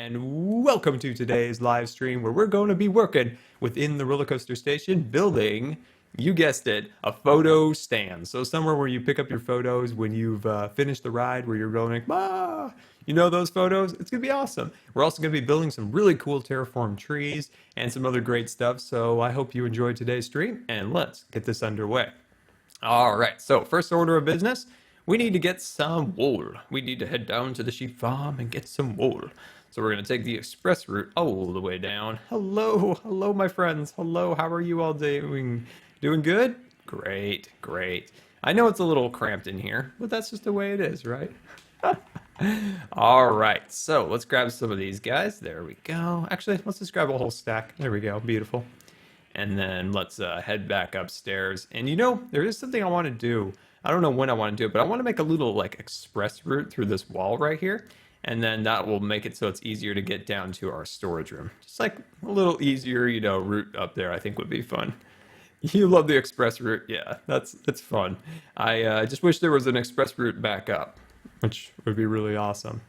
and welcome to today's live stream where we're going to be working within the roller coaster station building, you guessed it, a photo stand. So somewhere where you pick up your photos when you've finished the ride, where you're going, ah, you know those photos? It's going to be awesome. We're also going to be building some really cool terraform trees and some other great stuff. So I hope you enjoyed today's stream, and let's get this underway. All right, so first order of business, we need to get some wool. We need to head down to the sheep farm and get some wool. So we're going to take the express route all the way down. Hello, my friends. Hello, how are you all doing? Doing good? Great, great. I know it's a little cramped in here, but that's just the way it is, right? All right, so let's grab some of these guys. There we go. Actually, let's just grab a whole stack. There we go, beautiful. And then let's head back upstairs. And you know, there is something I want to do. I don't know when I want to do it, but I want to make a little like express route through this wall right here. And then that will make it so it's easier to get down to our storage room. Just like a little easier, you know, route up there, I think would be fun. You love the express route. Yeah, that's fun. I just wish there was an express route back up, which would be really awesome.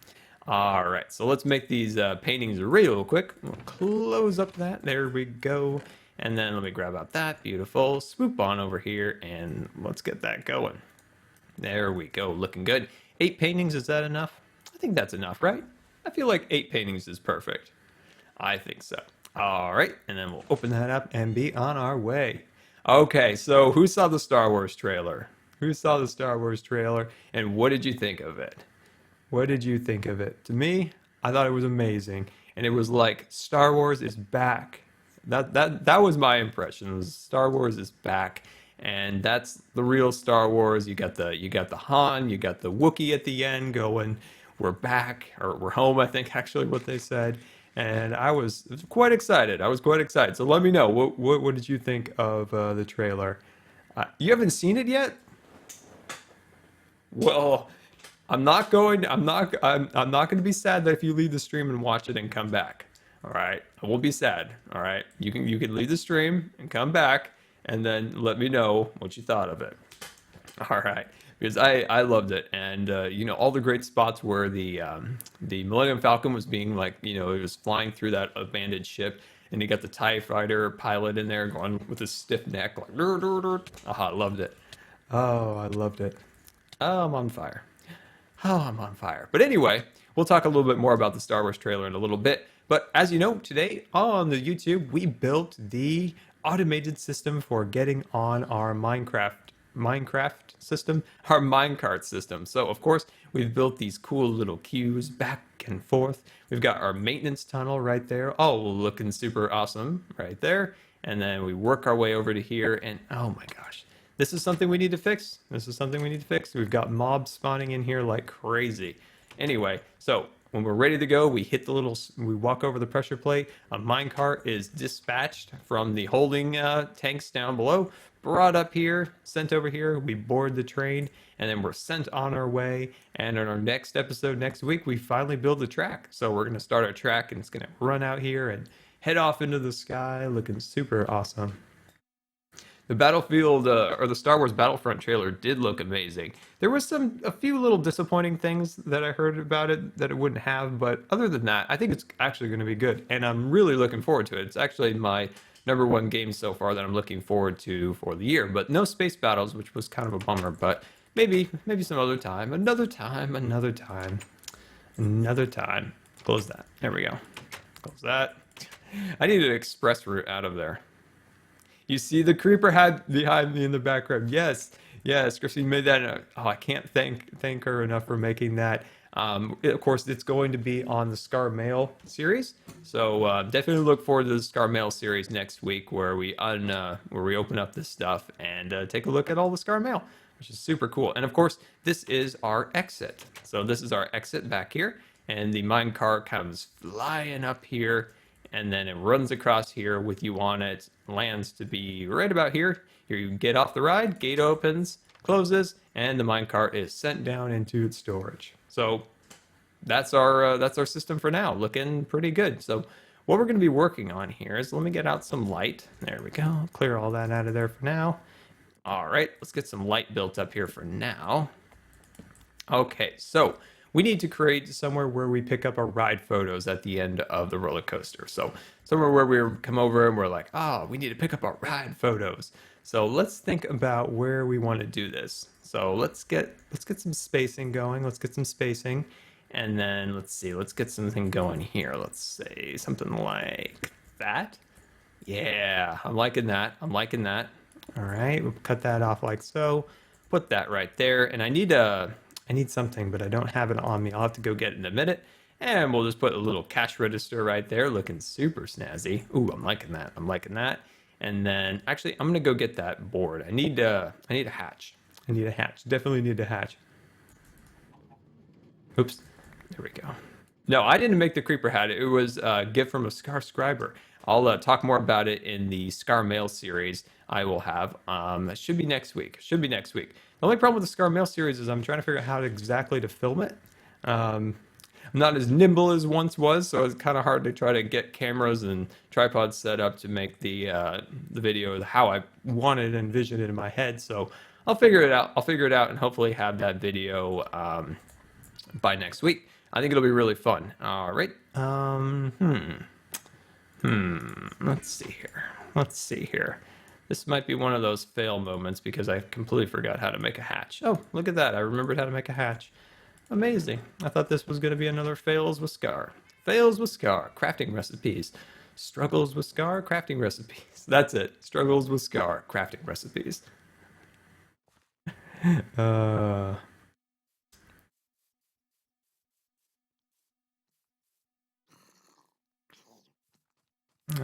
All right, so let's make these paintings real quick. We'll close up that. There we go. And then let me grab out that. Beautiful. Swoop on over here and let's get that going. There we go. Looking good. 8 paintings, is that enough? I think that's enough, right? I feel like 8 paintings is perfect. I think so. All right, and then we'll open that up and be on our way. Okay, so who saw the Star Wars trailer? Who saw the Star Wars trailer and what did you think of it? What did you think of it? To me, I thought it was amazing. And it was like Star Wars is back. That was my impression. It was Star Wars is back, and that's the real Star Wars. You got the Han, you got the Wookiee at the end going, "We're back," or "We're home," I think actually what they said. And I was quite excited. I was quite excited. So let me know what did you think of the trailer? You haven't seen it yet? Well, I'm not going to be sad that if you leave the stream and watch it and come back. All right, I won't be sad. All right, you can leave the stream and come back, and then let me know what you thought of it. All right, because I loved it, and you know, all the great spots where the Millennium Falcon was being like, you know, it was flying through that abandoned ship, and you got the TIE fighter pilot in there going with his stiff neck like, dur, dur, dur. I loved it. Oh, I loved it. Oh, I'm on fire. Oh, I'm on fire. But anyway, we'll talk a little bit more about the Star Wars trailer in a little bit. But as you know, today on the YouTube, we built the automated system for getting on our Minecraft system, our minecart system. So of course, we've built these cool little queues back and forth. We've got our maintenance tunnel right there. Oh, looking super awesome right there. And then we work our way over to here and oh my gosh. This is something we need to fix. This is something we need to fix. We've got mobs spawning in here like crazy. Anyway, so when we're ready to go, we walk over the pressure plate. A minecart is dispatched from the holding tanks down below, brought up here, sent over here. We board the train, and then we're sent on our way. And in our next episode next week, we finally build the track. So we're going to start our track, and it's going to run out here and head off into the sky, looking super awesome. The Battlefield or the Star Wars Battlefront trailer did look amazing. There was a few little disappointing things that I heard about it that it wouldn't have, but other than that, I think it's actually going to be good, and I'm really looking forward to it. It's actually my #1 game so far that I'm looking forward to for the year. But no space battles, which was kind of a bummer. But maybe some other time, another time. Close that. There we go. Close that. I need an express route out of there. You see the creeper hat behind me in the background. Yes, Christine made that. Oh, I can't thank her enough for making that. Of course, it's going to be on the Scar Mail series, so definitely look forward to the Scar Mail series next week, where we open up this stuff and take a look at all the Scar Mail, which is super cool. And of course, this is our exit. So this is our exit back here, and the minecart comes flying up here. And then it runs across here with you on it, lands to be right about here. Here you get off the ride, gate opens, closes, and the minecart is sent down into its storage. So that's our system for now, looking pretty good. So what we're going to be working on here is, let me get out some light. There we go. Clear all that out of there for now. All right, let's get some light built up here for now. Okay, so we need to create somewhere where we pick up our ride photos at the end of the roller coaster. So somewhere where we come over and we're like, oh, we need to pick up our ride photos. So let's think about where we want to do this. So let's get some spacing going. Let's get some spacing. And then let's see, let's get something going here. Let's say something like that. Yeah, I'm liking that. I'm liking that. All right, we'll cut that off like so. Put that right there. And I need something, but I don't have it on me. I'll have to go get it in a minute. And we'll just put a little cash register right there, looking super snazzy. Ooh, I'm liking that. I'm liking that. And then actually, I'm gonna go get that board. I need a hatch. I need a hatch. Definitely need a hatch. Oops. There we go. No, I didn't make the creeper hat. It was a gift from a Scar scriber. I'll talk more about it in the Scar Mail series I will have. That should be next week. Should be next week. The only problem with the Scar Mail series is I'm trying to figure out how exactly to film it. I'm not as nimble as once was, so it's kind of hard to try to get cameras and tripods set up to make the video how I wanted and envisioned it in my head. So I'll figure it out. I'll figure it out and hopefully have that video by next week. I think it'll be really fun. All right. Let's see here. Let's see here. This might be one of those fail moments because I completely forgot how to make a hatch. Oh, look at that. I remembered how to make a hatch. Amazing. I thought this was going to be another Fails with Scar. Fails with Scar. Crafting recipes. Struggles with Scar. Crafting recipes. That's it. Struggles with Scar. Crafting recipes.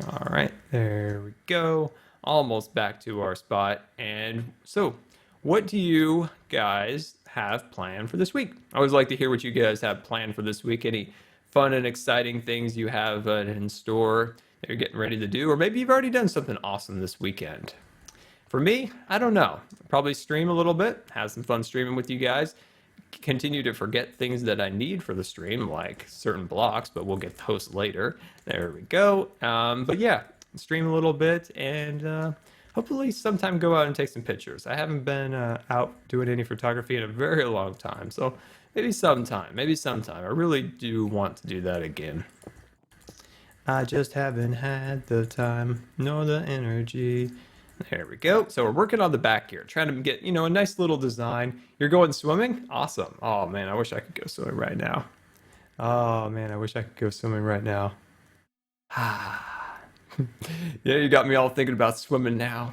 All right, there we go. Almost back to our spot. And so, what do you guys have planned for this week? I always like to hear what you guys have planned for this week. Any fun and exciting things you have in store that you're getting ready to do? Or maybe you've already done something awesome this weekend. For me, I don't know. Probably stream a little bit, have some fun streaming with you guys. Continue to forget things that I need for the stream, like certain blocks, but we'll get those later. There we go. But yeah, stream a little bit and hopefully sometime go out and take some pictures. I haven't been out doing any photography in a very long time, so maybe sometime. I really do want to do that again. I just haven't had the time nor the energy. There we go. So we're working on the back here, trying to get, a nice little design. You're going swimming? Awesome. Oh man, I wish I could go swimming right now. Oh man, I wish I could go swimming right now. Yeah, you got me all thinking about swimming now.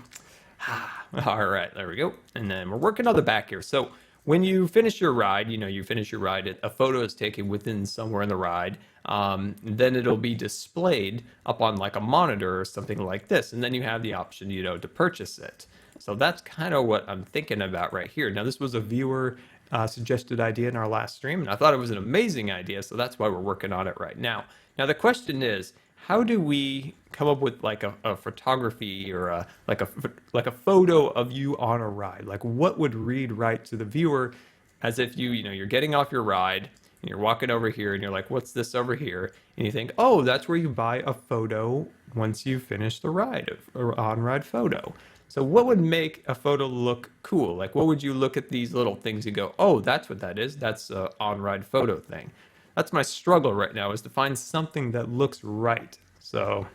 All right, there we go. And then we're working on the back here. So when you finish your ride, a photo is taken within somewhere in the ride. Then it'll be displayed up on like a monitor or something like this. And then you have the option, to purchase it. So that's kind of what I'm thinking about right here. Now, this was a viewer suggested idea in our last stream, and I thought it was an amazing idea. So that's why we're working on it right now. Now, the question is, how do we come up with like a photography or like a photo of you on a ride? Like what would read right to the viewer as if you're getting off your ride and you're walking over here and you're like, what's this over here? And you think, oh, that's where you buy a photo once you finish the ride or on-ride photo. So what would make a photo look cool? Like what would you look at these little things and go, oh, that's what that is. That's an on-ride photo thing. That's my struggle right now, is to find something that looks right. So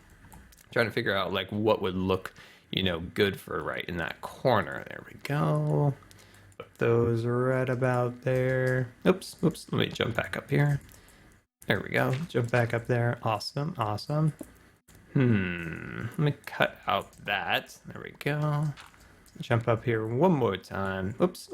trying to figure out like what would look, good for right in that corner. There we go. Put those right about there. Oops. Let me jump back up here. There we go. Jump back up there. Awesome. Let me cut out that. There we go. Jump up here one more time. Oops.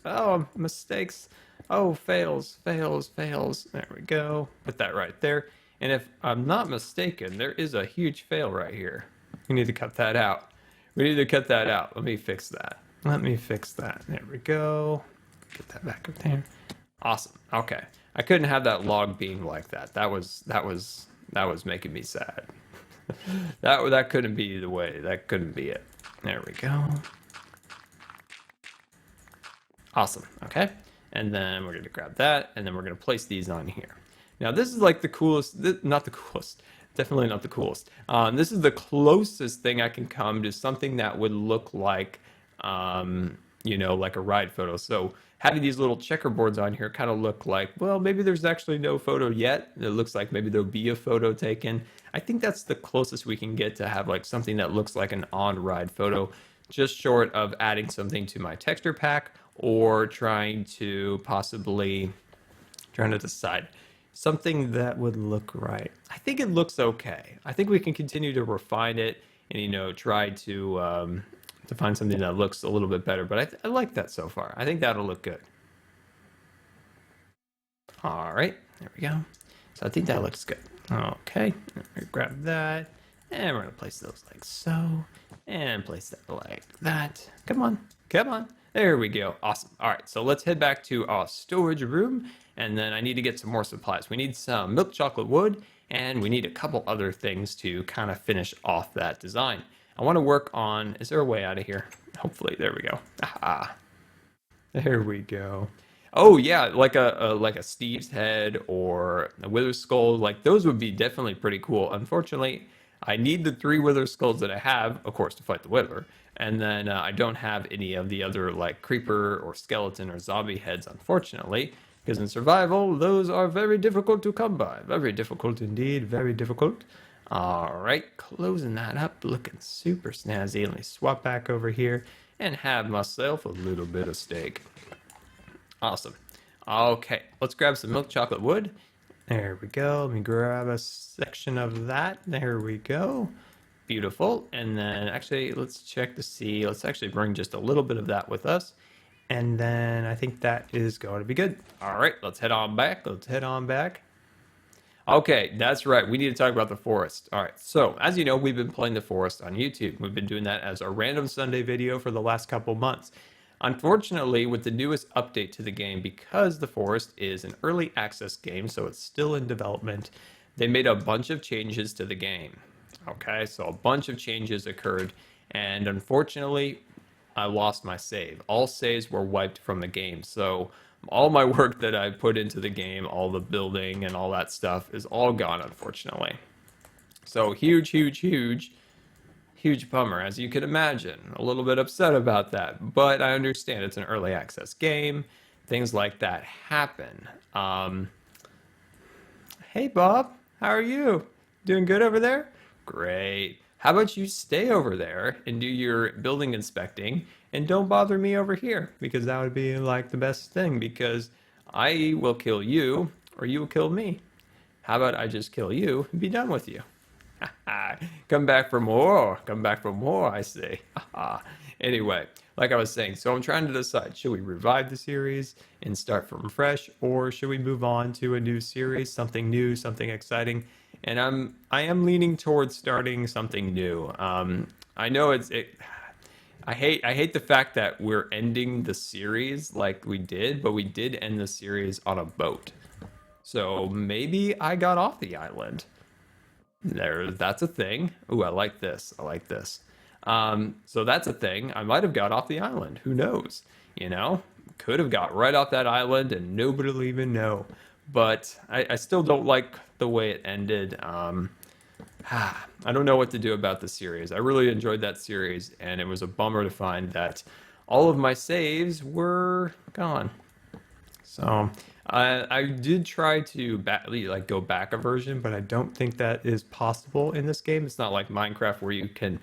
Oh, mistakes. Oh, fails. There we go. Put that right there. And if I'm not mistaken, there is a huge fail right here. We need to cut that out. Let me fix that. There we go. Get that back up there. Awesome. Okay. I couldn't have that log being like that. That was making me sad. that couldn't be the way. That couldn't be it. There we go. Awesome. Okay. And then we're going to grab that, and then we're going to place these on here. Now, this is like the coolest, not the coolest, definitely not the coolest. This is the closest thing I can come to something that would look like, like a ride photo. So having these little checkerboards on here kind of look like, well, maybe there's actually no photo yet. It looks like maybe there'll be a photo taken. I think that's the closest we can get to have like something that looks like an on-ride photo, just short of adding something to my texture pack or trying to possibly trying to decide something that would look right. I think it looks okay. I think we can continue to refine it and try to find something that looks a little bit better. But I like that so far. I think that'll look good. All right, there we go. So I think that looks good. Okay, grab that, and we're gonna place those like so, and place that like that. Come on, come on. There we go. Awesome. All right, so let's head back to our storage room, and then I need to get some more supplies. We need some milk chocolate wood, and we need a couple other things to kind of finish off that design. I want to work on, is there a way out of here? Hopefully, there we go. Aha. There we go. Oh yeah, like a Steve's head or a Wither skull, like those would be definitely pretty cool. Unfortunately, I need the 3 Wither skulls that I have, of course, to fight the Wither, and then I don't have any of the other like creeper or skeleton or zombie heads, unfortunately, because in survival those are very difficult to come by. Very difficult indeed, very difficult. All right, closing that up, looking super snazzy. Let me swap back over here and have myself a little bit of steak. Awesome. Okay, let's grab some milk chocolate wood. There we go. Let me grab a section of that. There we go. Beautiful. And then actually, let's check to see. Let's actually bring just a little bit of that with us. And then I think that is going to be good. All right, let's head on back. Let's head on back. Okay, that's right. We need to talk about the forest. All right, so as you know, we've been playing the forest on YouTube. We've been doing that as our random Sunday video for the last couple months. Unfortunately, with the newest update to the game, because the forest is an early access game, so it's still in development, they made a bunch of changes to the game. Okay, so a bunch of changes occurred, and unfortunately, I lost my save. All saves were wiped from the game, so all my work that I put into the game, all the building and all that stuff, is all gone, unfortunately. So huge bummer, as you can imagine. A little bit upset about that, but I understand it's an early access game. Things like that happen. Hey, Bob, how are you? Doing good over there? Great. How about you stay over there and do your building inspecting and don't bother me over here, because that would be like the best thing, because I will kill you or you will kill me. How about I just kill you and be done with you? Come back for more. Come back for more, I say. Anyway, like I was saying, so I'm trying to decide, should we revive the series and start from fresh, or should we move on to a new series, something new, something exciting? And I am leaning towards starting something new. I know I hate the fact that we're ending the series like we did, but we did end the series on a boat. So maybe I got off the island. That's a thing. Ooh, I like this. I like this. So that's a thing. I might have got off the island. Who knows? Could have got right off that island and nobody will even know. But I still don't like the way it ended. I don't know what to do about the series. I really enjoyed that series, and it was a bummer to find that all of my saves were gone. So I did try to go back a version, but I don't think that is possible in this game. It's not like Minecraft where you can,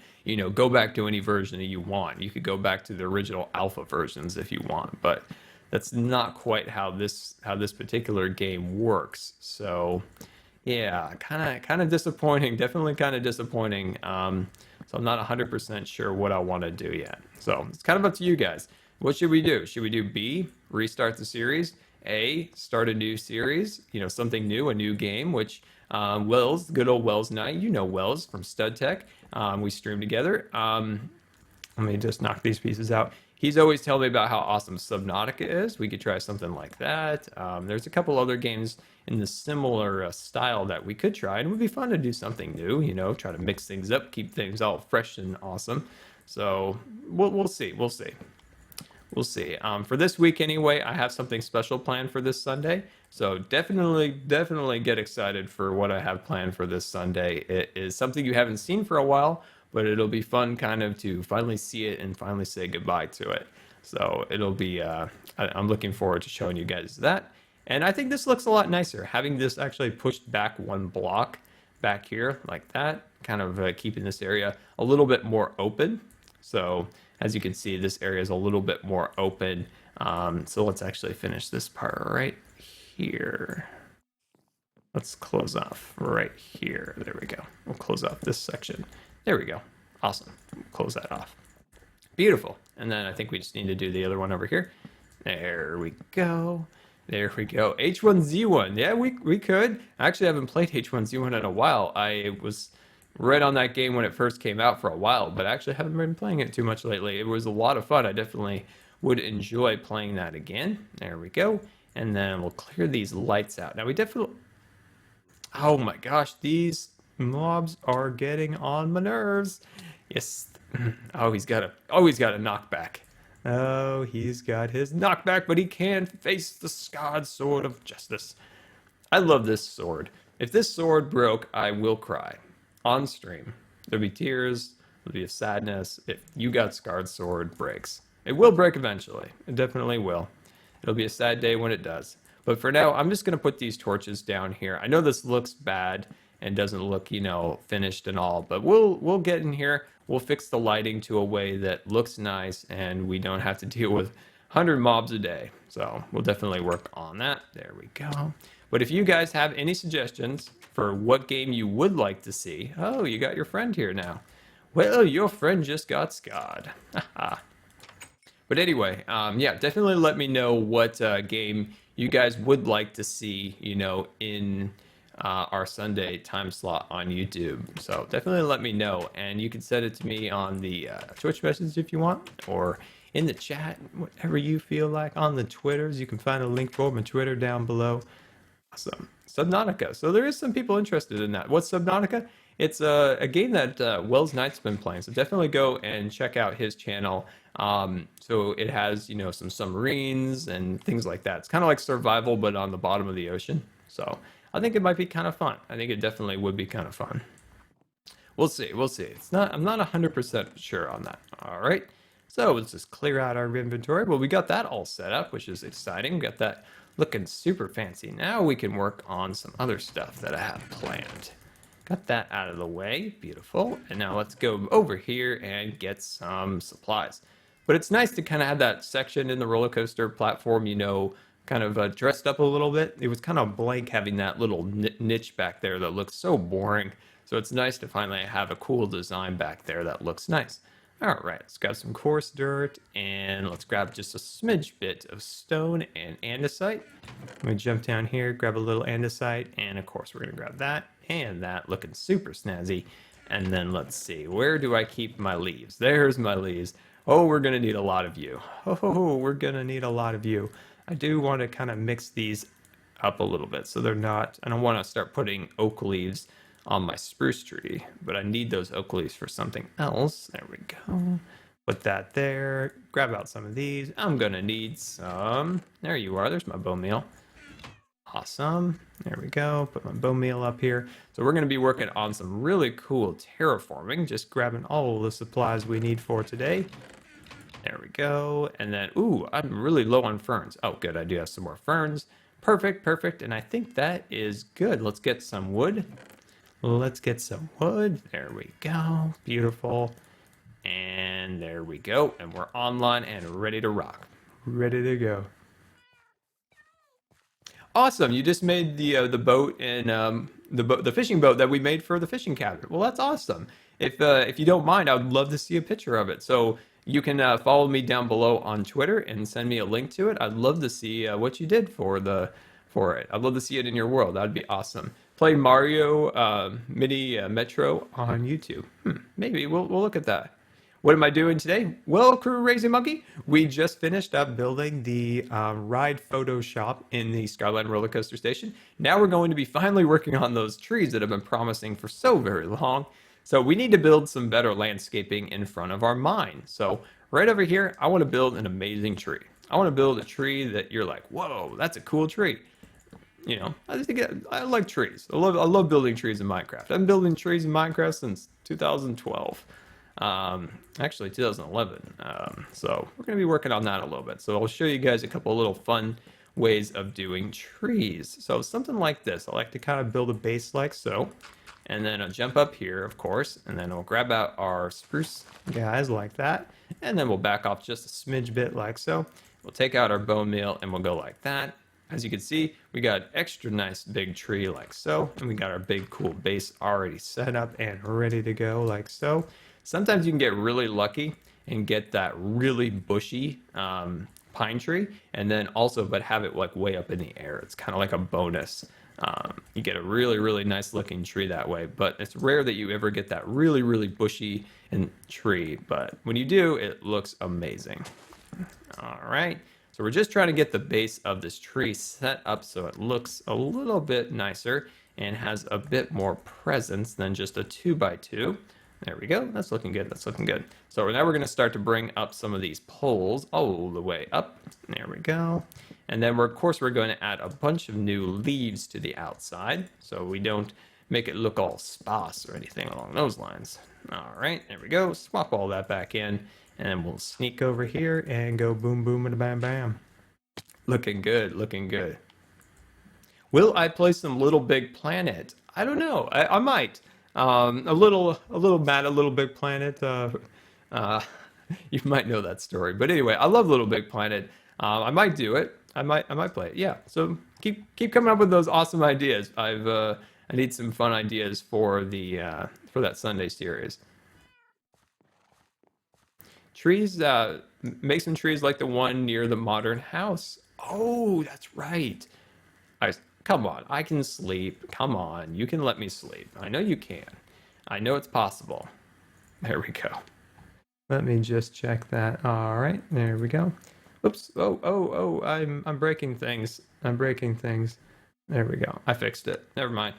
go back to any version that you want. You could go back to the original alpha versions if you want, but that's not quite how this particular game works. So yeah, kind of disappointing. Definitely kind of disappointing. So I'm not 100% sure what I want to do yet. So it's kind of up to you guys. What should we do? Should we do B, restart the series? A, start a new series, something new, a new game, which Wells, good old Wells Knight, Wells from Stud Tech, we stream together. Let me just knock these pieces out. He's always telling me about how awesome Subnautica is. We could try something like that. There's a couple other games in the similar style that we could try, and it would be fun to do something new, try to mix things up, keep things all fresh and awesome. So we'll see. We'll see. For this week anyway, I have something special planned for this Sunday. So definitely get excited for what I have planned for this Sunday. It is something you haven't seen for a while, but it'll be fun kind of to finally see it and finally say goodbye to it. So it'll be, I'm looking forward to showing you guys that. And I think this looks a lot nicer. Having this actually pushed back one block back here like that, kind of keeping this area a little bit more open. So as you can see, this area is a little bit more open. So let's actually finish this part right here. Let's close off right here. There we go. We'll close off this section. There we go. Awesome. We'll close that off. Beautiful. And then I think we just need to do the other one over here. There we go. There we go. H1Z1. Yeah, we could. I actually haven't played H1Z1 in a while. I was right on that game when it first came out for a while, but I actually haven't been playing it too much lately. It was a lot of fun. I definitely would enjoy playing that again. There we go. And then we'll clear these lights out. Now we definitely... Oh my gosh, these mobs are getting on my nerves. Yes. Oh, he's got a knockback. Oh, he's got his knockback, but he can face the scarred sword of justice. I love this sword. If this sword broke, I will cry. On stream. There'll be tears, there'll be a sadness if you got scarred sword breaks. It will break eventually. It definitely will. It'll be a sad day when it does. But for now, I'm just going to put these torches down here. I know this looks bad and doesn't look, you know, finished and all, but we'll get in here. We'll fix the lighting to a way that looks nice and we don't have to deal with 100 mobs a day. So we'll definitely work on that. There we go. But if you guys have any suggestions for what game you would like to see, oh, you got your friend here now. Well, your friend just got scarred. But anyway, yeah, definitely let me know what game you guys would like to see, you know, in our Sunday time slot on YouTube. So definitely let me know, and you can send it to me on the Twitch message if you want, or in the chat, whatever you feel like. On the Twitters, you can find a link for my Twitter down below. Awesome. Subnautica. So there is some people interested in that. What's Subnautica? It's a game that Wells Knight's been playing. So definitely go and check out his channel. So it has, you know, some submarines and things like that. It's kind of like survival, but on the bottom of the ocean. So I think it might be kind of fun. I think it definitely would be kind of fun. We'll see. We'll see. I'm not 100% sure on that. All right. So let's just clear out our inventory. Well, we got that all set up, which is exciting. We got that looking super fancy. Now we can work on some other stuff that I have planned. Got that out of the way. Beautiful. And now let's go over here and get some supplies. But it's nice to kind of have that section in the roller coaster platform, you know, kind of dressed up a little bit. It was kind of blank having that little niche back there that looks so boring. So it's nice to finally have a cool design back there that looks nice. All right, let's grab some coarse dirt, and let's grab just a smidge bit of stone and andesite. Let me jump down here, grab a little andesite, and of course we're gonna grab that and that, looking super snazzy. And then let's see, where do I keep my leaves? There's my leaves. Oh, we're gonna need a lot of you. Oh, we're gonna need a lot of you. I do want to kind of mix these up a little bit so they're not, I don't want to start putting oak leaves on my spruce tree, but I need those oak leaves for something else. There we go. Put that there. Grab out some of these. I'm gonna need some. There you are. There's my bone meal. Awesome. There we go. Put my bone meal up here. So we're gonna be working on some really cool terraforming. Just grabbing all the supplies we need for today. There we go. And then, ooh, I'm really low on ferns. Oh, good. I do have some more ferns. Perfect, perfect. And I think that is good. Let's get some wood. Let's get some wood. There we go. Beautiful. And there we go. And we're online and ready to rock. Ready to go. Awesome. You just made the boat and the fishing boat that we made for the fishing cabin. Well, that's awesome. If you don't mind, I would love to see a picture of it. So you can follow me down below on Twitter and send me a link to it. I'd love to see what you did for it. I'd love to see it in your world. That'd be awesome. Play Mario Mini Metro on YouTube. Maybe we'll look at that. What am I doing today? Well, Crew Raising Monkey, we just finished up building the ride photo shop in the Scarland roller coaster station. Now we're going to be finally working on those trees that have been promising for so very long. So we need to build some better landscaping in front of our mine. So right over here, I want to build an amazing tree. I want to build a tree that you're like, whoa, that's a cool tree. You know, I like trees. I love building trees in Minecraft. I've been building trees in Minecraft since 2012. Actually 2011. So we're going to be working on that a little bit. So I'll show you guys a couple of little fun ways of doing trees. So something like this. I like to kind of build a base like so. And then I'll jump up here, of course, and then we'll grab out our spruce guys like that. And then we'll back off just a smidge bit like so. We'll take out our bone meal and we'll go like that. As you can see, we got an extra nice big tree like so. And we got our big cool base already set up and ready to go like so. Sometimes you can get really lucky and get that really bushy pine tree, and then also but have it like way up in the air. It's kind of like a bonus. You get a really, really nice looking tree that way, but it's rare that you ever get that really, really bushy and tree. But when you do, it looks amazing. All right. So we're just trying to get the base of this tree set up so it looks a little bit nicer and has a bit more presence than just a 2x2. There we go. That's looking good. That's looking good. So now we're going to start to bring up some of these poles all the way up. There we go. And then of course we're going to add a bunch of new leaves to the outside so we don't make it look all sparse or anything along those lines. All right, there we go. Swap all that back in and then we'll sneak over here and go boom, boom, and bam, bam. Looking good, looking good. Will I play some Little Big Planet? I don't know. I might. A little mad at Little Big Planet. You might know that story, but anyway, I love Little Big Planet. I might do it. I might play it. Yeah. So keep coming up with those awesome ideas. I need some fun ideas for for that Sunday series. Trees. Make some trees like the one near the modern house. Oh, that's right. Come on, I can sleep. Come on, you can let me sleep. I know you can. I know it's possible. There we go. Let me just check that. All right, there we go. Oops. Oh, I'm breaking things. I'm breaking things. There we go. I fixed it. Never mind.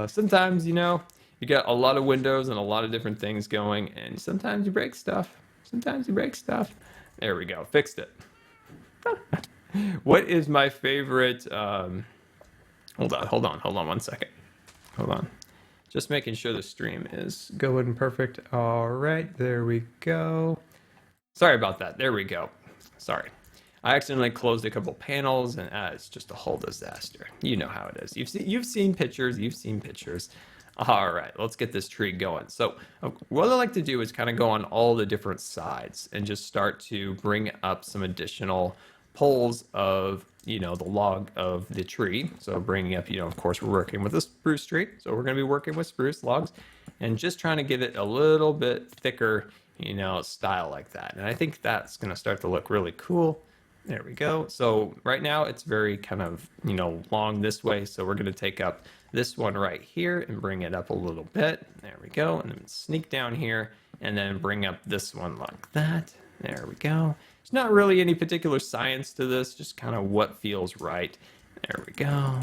Sometimes, you know, you got a lot of windows and a lot of different things going, and sometimes you break stuff. Sometimes you break stuff. There we go. Fixed it. What is my favorite? Hold on 1 second. Hold on. Just making sure the stream is going perfect. All right, there we go. Sorry about that. There we go. Sorry. I accidentally closed a couple panels, and it's just a whole disaster. You know how it is. You've seen pictures. You've seen pictures. All right, let's get this tree going. So what I like to do is kind of go on all the different sides and just start to bring up some additional poles of, you know, the log of the tree. So bringing up, you know, of course, we're working with a spruce tree. So we're going to be working with spruce logs and just trying to give it a little bit thicker, you know, style like that. And I think that's going to start to look really cool. There we go. So right now it's very kind of, you know, long this way. So we're going to take up this one right here and bring it up a little bit. There we go. And then sneak down here and then bring up this one like that. There we go. There's not really any particular science to this, just kind of what feels right. There we go.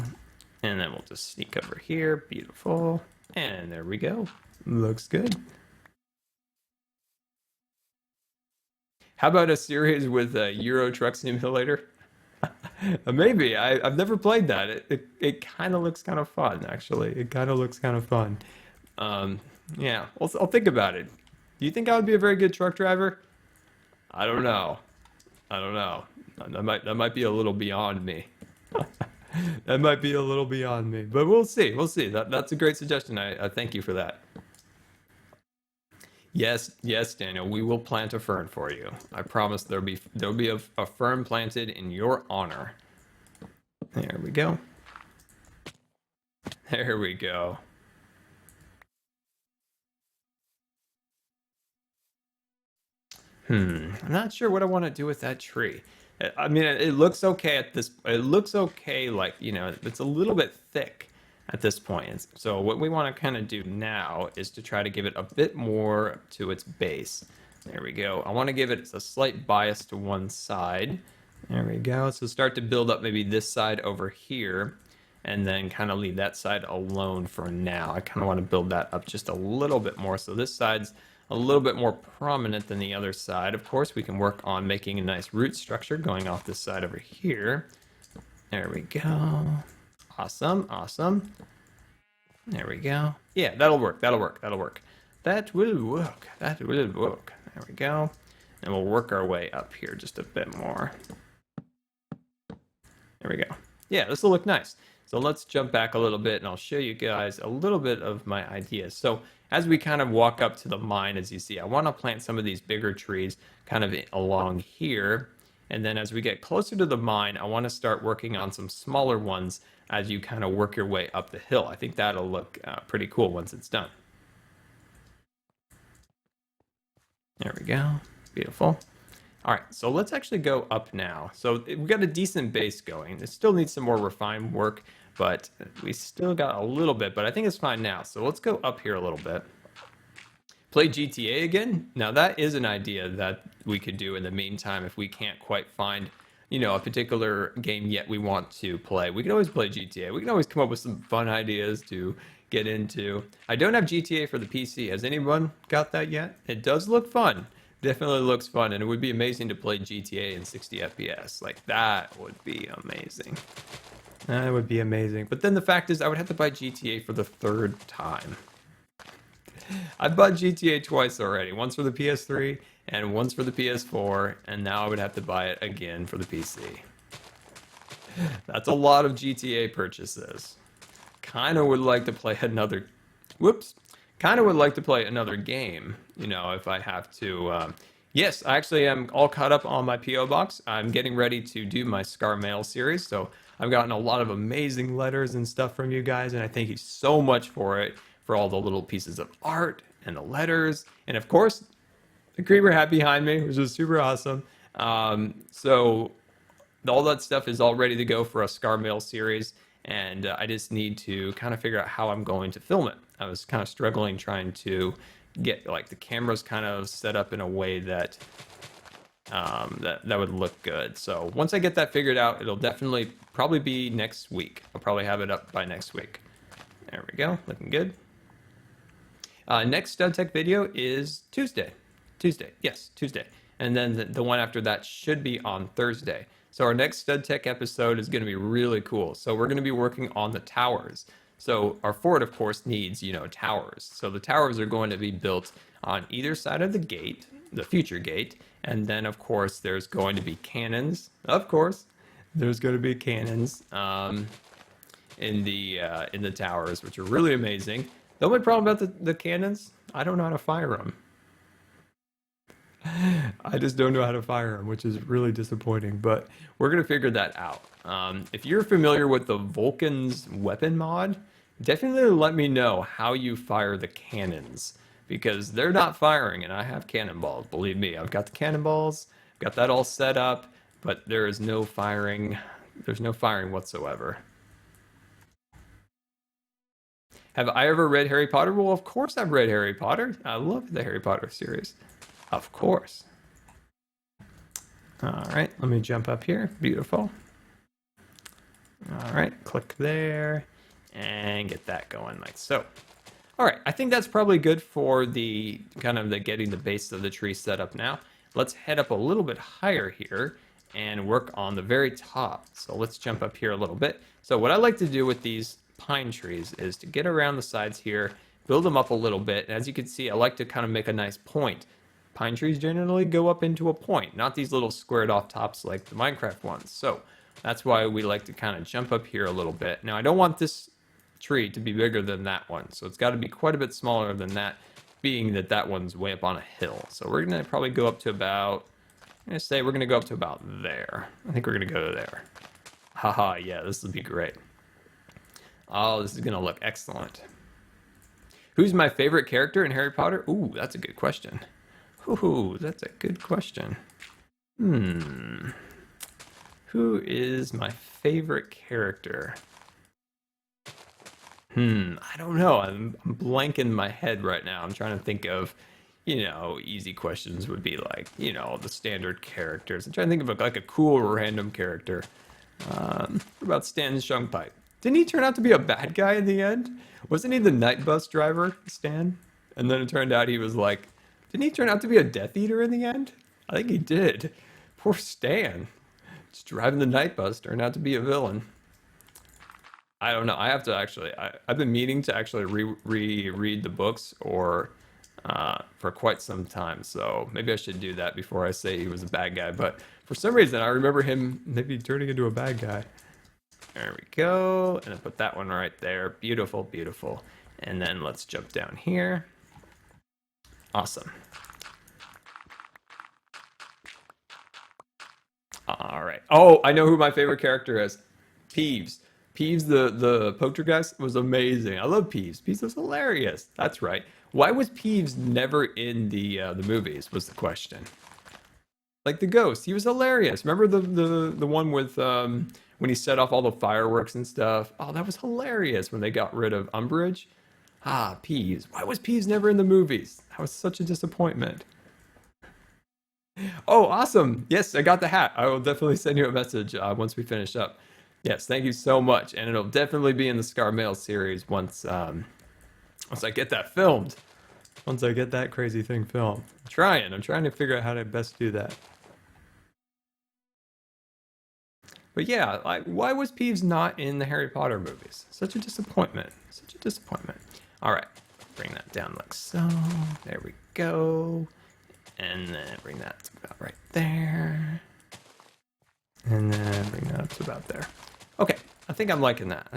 And then we'll just sneak over here. Beautiful. And there we go. Looks good. How about a series with a Euro Truck Simulator? Maybe. I've never played that. It kind of looks kind of fun, actually. It kind of looks kind of fun. Yeah, I'll think about it. Do you think I would be a very good truck driver? I don't know. I don't know. That might be a little beyond me. That might be a little beyond me, but we'll see. We'll see. That's a great suggestion. I thank you for that. Yes, Daniel. We will plant a fern for you. I promise there'll be a fern planted in your honor. There we go. There we go. I'm not sure what I want to do with that tree. I mean, it looks okay at this. It looks okay, like, you know, it's a little bit thick at this point. So what we want to kind of do now is to try to give it a bit more to its base. There we go. I want to give it a slight bias to one side. There we go. So start to build up maybe this side over here, and then kind of leave that side alone for now. I kind of want to build that up just a little bit more. So this side's a little bit more prominent than the other side. Of course, we can work on making a nice root structure going off this side over here. There we go. Awesome, awesome. There we go. Yeah, that'll work. That'll work. That'll work. That will work. That will work. There we go. And we'll work our way up here just a bit more. There we go. Yeah, this will look nice. So let's jump back a little bit and I'll show you guys a little bit of my ideas. So as we kind of walk up to the mine, as you see, I want to plant some of these bigger trees kind of along here. And then as we get closer to the mine, I want to start working on some smaller ones as you kind of work your way up the hill. I think that'll look pretty cool once it's done. There we go. Beautiful. All right, so let's actually go up now. So we've got a decent base going. It still needs some more refined work, but we still got a little bit, but I think it's fine now. So let's go up here a little bit. Play GTA again? Now that is an idea that we could do in the meantime if we can't quite find, you know, a particular game yet we want to play. We can always play GTA. We can always come up with some fun ideas to get into. I don't have GTA for the PC. Has anyone got that yet? It does look fun. Definitely looks fun, and it would be amazing to play GTA in 60 FPS. Like, that would be amazing. That would be amazing. But then the fact is, I would have to buy GTA for the third time. I bought GTA twice already. Once for the PS3 and once for the PS4, and now I would have to buy it again for the PC. That's a lot of GTA purchases. Kind of would like to play another... Whoops. Kind of would like to play another game, you know, if I have to. Yes, I actually am all caught up on my P.O. box. I'm getting ready to do my Scar mail series, so I've gotten a lot of amazing letters and stuff from you guys, and I thank you so much for it, for all the little pieces of art and the letters, and of course, the creeper hat behind me, which is super awesome. So all that stuff is all ready to go for a Scar mail series, and I just need to kind of figure out how I'm going to film it. I was kind of struggling trying to get like the cameras kind of set up in a way that that would look good. So once I get that figured out, it'll definitely probably be next week. I'll probably have it up by next week. There we go, looking good. Next Stud Tech video is Tuesday. Yes, Tuesday. And then the one after that should be on Thursday. So our next Stud Tech episode is going to be really cool. So we're going to be working on the towers. So our fort, of course, needs, you know, towers. So the towers are going to be built on either side of the gate, the future gate. And then, of course, there's going to be cannons. Of course, there's going to be cannons in the towers, which are really amazing. The only problem about the cannons, I don't know how to fire them. I just don't know how to fire them, which is really disappointing, but we're going to figure that out. If you're familiar with the Vulcan's weapon mod, definitely let me know how you fire the cannons, because they're not firing, and I have cannonballs. Believe me, I've got the cannonballs, I've got that all set up, but there is no firing. There's no firing whatsoever. Have I ever read Harry Potter? Well, of course I've read Harry Potter. I love the Harry Potter series. Of course. All right, let me jump up here. Beautiful. All right, click there and get that going like so. All right, I think that's probably good for the kind of the getting the base of the tree set up now. Let's head up a little bit higher here and work on the very top. So let's jump up here a little bit. So what I like to do with these pine trees is to get around the sides here, build them up a little bit. And as you can see, I like to kind of make a nice point. Pine trees generally go up into a point, not these little squared off tops like the Minecraft ones. So that's why we like to kind of jump up here a little bit. Now I don't want this tree to be bigger than that one, so it's got to be quite a bit smaller than that, being that that one's way up on a hill. So we're gonna probably go up to about, I'm gonna say we're gonna go up to about there. I think we're gonna go to there. Haha, yeah, this will be great. Oh, this is gonna look excellent. Who's my favorite character in Harry Potter? Ooh, that's a good question. Ooh, that's a good question. Who is my favorite character? I don't know. I'm blank in my head right now. I'm trying to think of, you know, easy questions would be like, you know, the standard characters. I'm trying to think of like a cool random character. What about Stan Shungpipe? Didn't he turn out to be a bad guy in the end? Wasn't he the night bus driver, Stan? And then it turned out he was like, didn't he turn out to be a Death Eater in the end? I think he did. Poor Stan. Just driving the night bus turned out to be a villain. I don't know. I have to actually. I've been meaning to actually reread the books or for quite some time. So maybe I should do that before I say he was a bad guy. But for some reason, I remember him maybe turning into a bad guy. There we go. And I put that one right there. Beautiful, beautiful. And then let's jump down here. Awesome. All right. Oh, I know who my favorite character is. Peeves. Peeves, the poltergeist, was amazing. I love Peeves. Peeves was hilarious. That's right. Why was Peeves never in the movies? Was the question. Like the ghost, he was hilarious. Remember the one with when he set off all the fireworks and stuff? Oh, that was hilarious when they got rid of Umbridge. Ah, Peeves. Why was Peeves never in the movies? That was such a disappointment. Oh, awesome. Yes, I got the hat. I will definitely send you a message once we finish up. Yes, thank you so much. And it'll definitely be in the Scar Mail series once I get that filmed. Once I get that crazy thing filmed. I'm trying to figure out how to best do that. But yeah, like why was Peeves not in the Harry Potter movies? Such a disappointment. Such a disappointment. All right, bring that down like so. There we go. And then bring that to about right there. And then bring that up to about there. Okay, I think I'm liking that.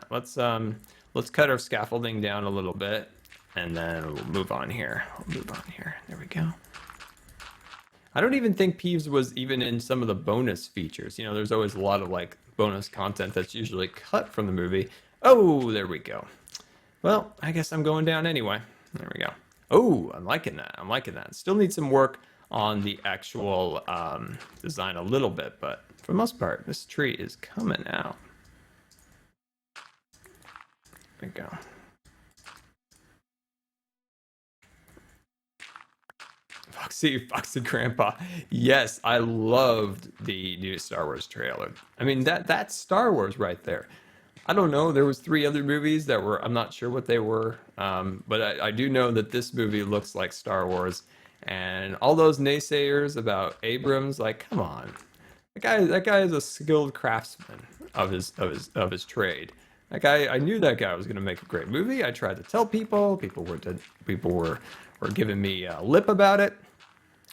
Let's cut our scaffolding down a little bit, and then we'll move on here. There we go. I don't even think Peeves was even in some of the bonus features. You know, there's always a lot of like bonus content that's usually cut from the movie. Oh, there we go. Well, I guess I'm going down anyway. There we go. Oh, I'm liking that. Still need some work on the actual design a little bit, but for the most part, this tree is coming out. There we go. Foxy Grandpa. Yes, I loved the new Star Wars trailer. I mean, that's Star Wars right there. I don't know. There was three other movies that were. I'm not sure what they were, but I do know that this movie looks like Star Wars. And all those naysayers about Abrams, like, come on, that guy is a skilled craftsman of his trade. That guy, I knew that guy was going to make a great movie. I tried to tell people. People were giving me lip about it.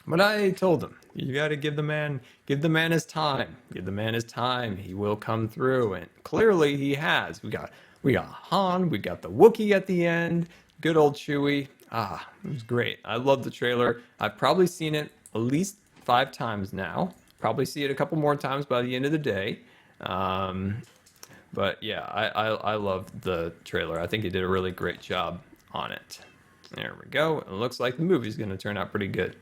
But I told him, you got to give the man his time. Give the man his time. He will come through, and clearly he has. We got Han. We got the Wookiee at the end. Good old Chewie. Ah, it was great. I love the trailer. I've probably seen it at least 5 times now. Probably see it a couple more times by the end of the day. But yeah, I love the trailer. I think he did a really great job on it. There we go. It looks like the movie's going to turn out pretty good.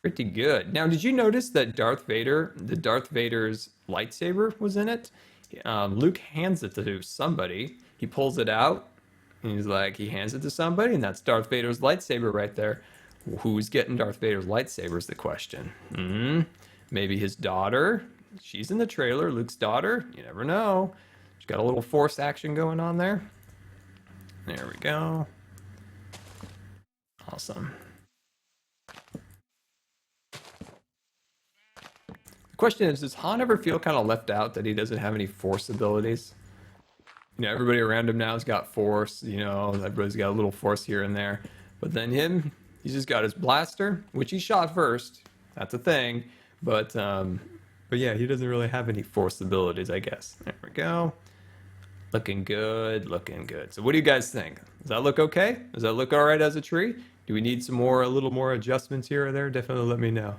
Pretty good. Now, did you notice that Darth Vader's lightsaber was in it? Luke hands it to somebody. He pulls it out, and he hands it to somebody, and that's Darth Vader's lightsaber right there. Who's getting Darth Vader's lightsaber is the question. Maybe his daughter. She's in the trailer. Luke's daughter. You never know. She's got a little force action going on there. There we go. Awesome. Question is, does Han ever feel kind of left out that he doesn't have any force abilities? You know, everybody around him now has got force, you know, everybody's got a little force here and there. But then he's just got his blaster, which he shot first. That's a thing. But yeah, he doesn't really have any force abilities, I guess. There we go. Looking good. So what do you guys think? Does that look okay? Does that look all right as a tree? Do we need a little more adjustments here or there? Definitely let me know.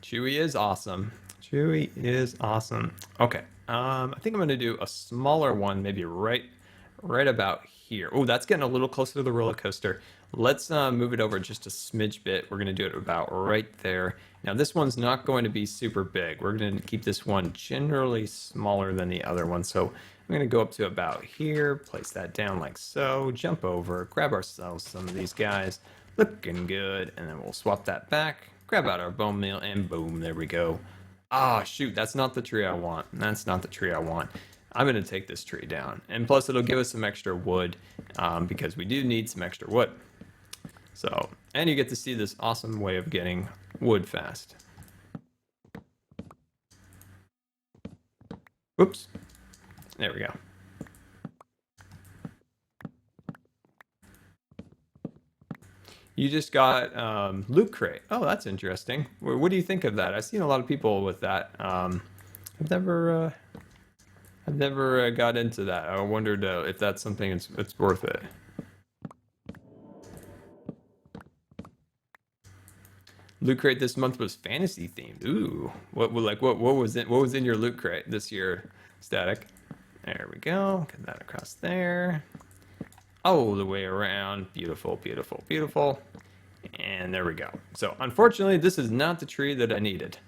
Chewie is awesome. Okay. I think I'm gonna do a smaller one, maybe right about here. Oh, that's getting a little closer to the roller coaster. Let's move it over just a smidge bit. We're gonna do it about right there. Now this one's not going to be super big. We're gonna keep this one generally smaller than the other one. So I'm gonna go up to about here, place that down like so, jump over, grab ourselves some of these guys. Looking good, and then we'll swap that back. Grab out our bone meal, and boom, there we go. Ah, shoot, that's not the tree I want. I'm going to take this tree down. And plus, it'll give us some extra wood, because we do need some extra wood. So, and you get to see this awesome way of getting wood fast. Whoops. There we go. You just got Loot Crate. Oh, that's interesting. What do you think of that? I've seen a lot of people with that. I've never got into that. I wondered if that's something it's worth it. Loot Crate this month was fantasy themed. Ooh, what was in your Loot Crate this year? Static. There we go. Get that across there. All the way around. Beautiful, beautiful, beautiful. And there we go. So unfortunately, this is not the tree that I needed.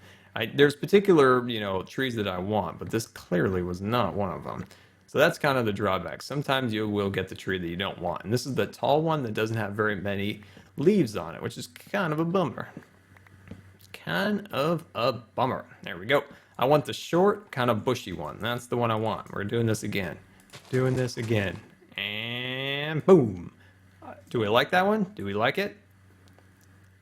There's particular, trees that I want, but this clearly was not one of them. So that's kind of the drawback. Sometimes you will get the tree that you don't want. And this is the tall one that doesn't have very many leaves on it, which is kind of a bummer. Kind of a bummer. There we go. I want the short, kind of bushy one. That's the one I want. We're doing this again. Doing this again. And boom. Do we like that one? Do we like it?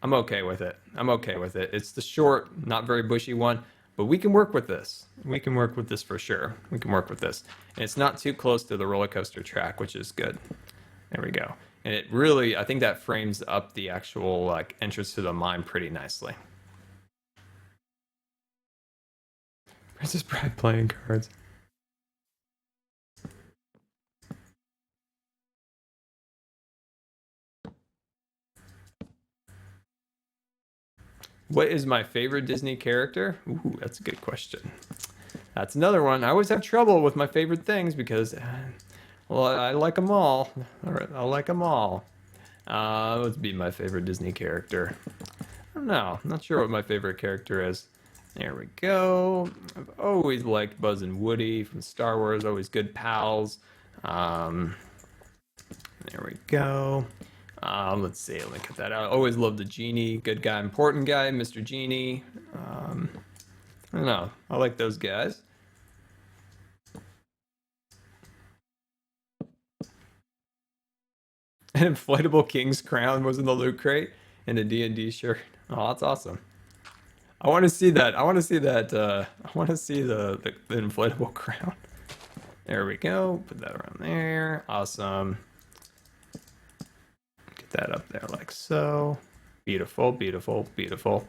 I'm okay with it. I'm okay with it. It's the short, not very bushy one, but we can work with this. We can work with this for sure. We can work with this. And it's not too close to the roller coaster track, which is good. There we go. And it really, I think that frames up the actual entrance to the mine pretty nicely. Princess Bride playing cards. What is my favorite Disney character? Ooh, that's a good question. That's another one. I always have trouble with my favorite things because, well, I like them all. I like them all. Let's be my favorite Disney character. I don't know. I'm not sure what my favorite character is. There we go. I've always liked Buzz and Woody from Star Wars. Always good pals. There we go. Let's see, let me cut that out. Always love the Genie, good guy, important guy, Mr. Genie. I don't know, I like those guys. An inflatable king's crown was in the Loot Crate and a D&D shirt. Oh, that's awesome. I want to see that. I want to see that. I want to see the inflatable crown. There we go. Put that around there. Awesome. That up there like so. Beautiful, beautiful, beautiful.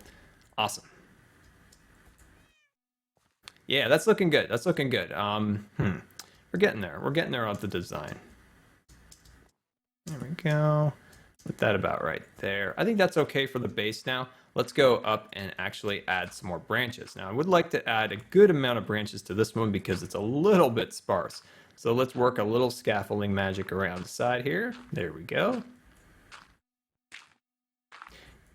Awesome. Yeah, that's looking good. That's looking good. We're getting there. We're getting there on the design. There we go. Put that about right there. I think that's okay for the base now. Let's go up and actually add some more branches. Now, I would like to add a good amount of branches to this one because it's a little bit sparse. So let's work a little scaffolding magic around the side here. There we go.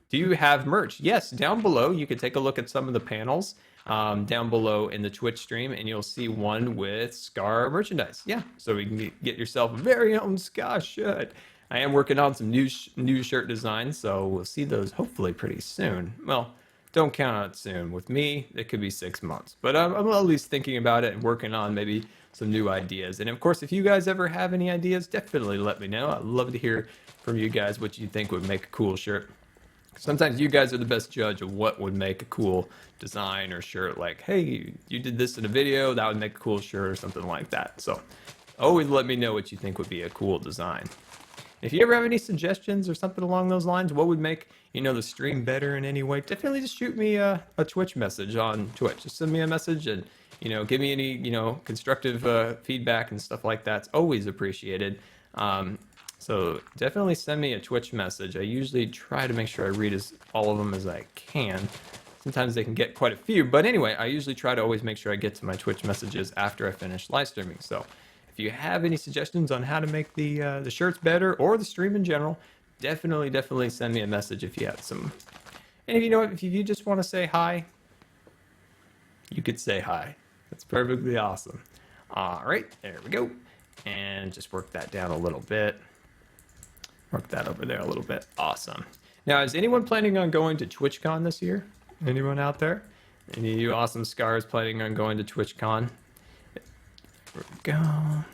Do you have merch? Yes, down below you can take a look at some of the panels down below in the Twitch stream, and you'll see one with Scar merchandise. Yeah, so you can get yourself a very own Scar shirt. I am working on some new shirt designs, so we'll see those hopefully pretty soon. Well, don't count on it soon. With me, it could be 6 months, but I'm at least thinking about it and working on maybe some new ideas. And of course, if you guys ever have any ideas, definitely let me know. I'd love to hear from you guys what you think would make a cool shirt. Sometimes you guys are the best judge of what would make a cool design or shirt. Like, hey, you did this in a video, that would make a cool shirt or something like that. So always let me know what you think would be a cool design. If you ever have any suggestions or something along those lines, what would make, the stream better in any way, definitely just shoot me a Twitch message on Twitch. Just send me a message and, give me any, constructive feedback and stuff like that. It's always appreciated. So definitely send me a Twitch message. I usually try to make sure I read all of them as I can. Sometimes they can get quite a few, but anyway, I usually try to always make sure I get to my Twitch messages after I finish live streaming. So if you have any suggestions on how to make the shirts better or the stream in general, definitely send me a message if you have some. And if you just want to say hi, you could say hi. That's perfectly awesome. All right, there we go. And just work that down a little bit. Work that over there a little bit. Awesome. Now, is anyone planning on going to TwitchCon this year? Anyone out there? Any of you awesome Scars planning on going to TwitchCon? There we go.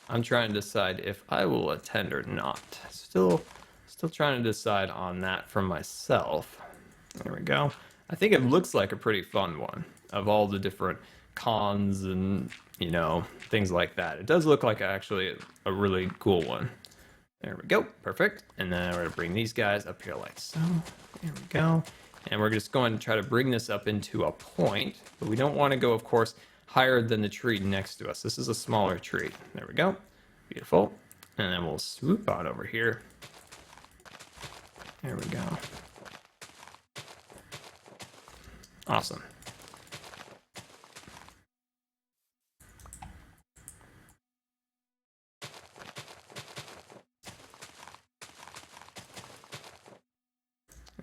I'm trying to decide if I will attend or not. Still trying to decide on that for myself. There we go. I think it looks like a pretty fun one of all the different cons and, you know, things like that. It does look like actually a really cool one. There we go, perfect. And then we're gonna bring these guys up here like so. There we go. And we're just going to try to bring this up into a point, but we don't want to go, of course, higher than the tree next to us. This is a smaller tree. There we go. Beautiful. And then we'll swoop on over here. There we go. Awesome.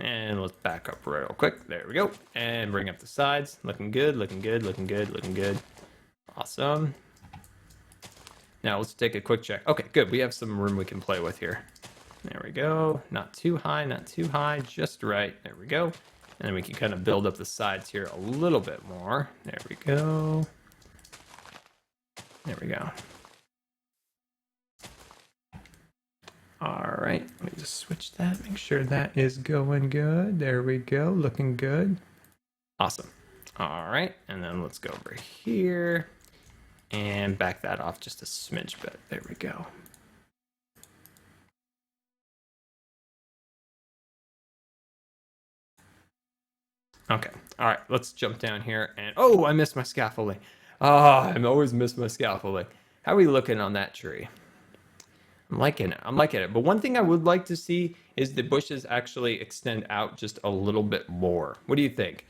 And let's back up real quick. There we go. And bring up the sides. Looking good, looking good, looking good, looking good. Awesome. Now let's take a quick check. Okay, good. We have some room we can play with here. There we go. Not too high, not too high. Just right. There we go. And then we can kind of build up the sides here a little bit more. There we go. There we go. All right, let me just switch that, make sure that is going good. There we go, looking good. Awesome. All right, and then let's go over here and back that off just a smidge bit. There we go. Okay, all right, let's jump down here and, oh, I missed my scaffolding. I always miss my scaffolding. How are we looking on that tree? I'm liking it. I'm liking it. But one thing I would like to see is the bushes actually extend out just a little bit more. What do you think?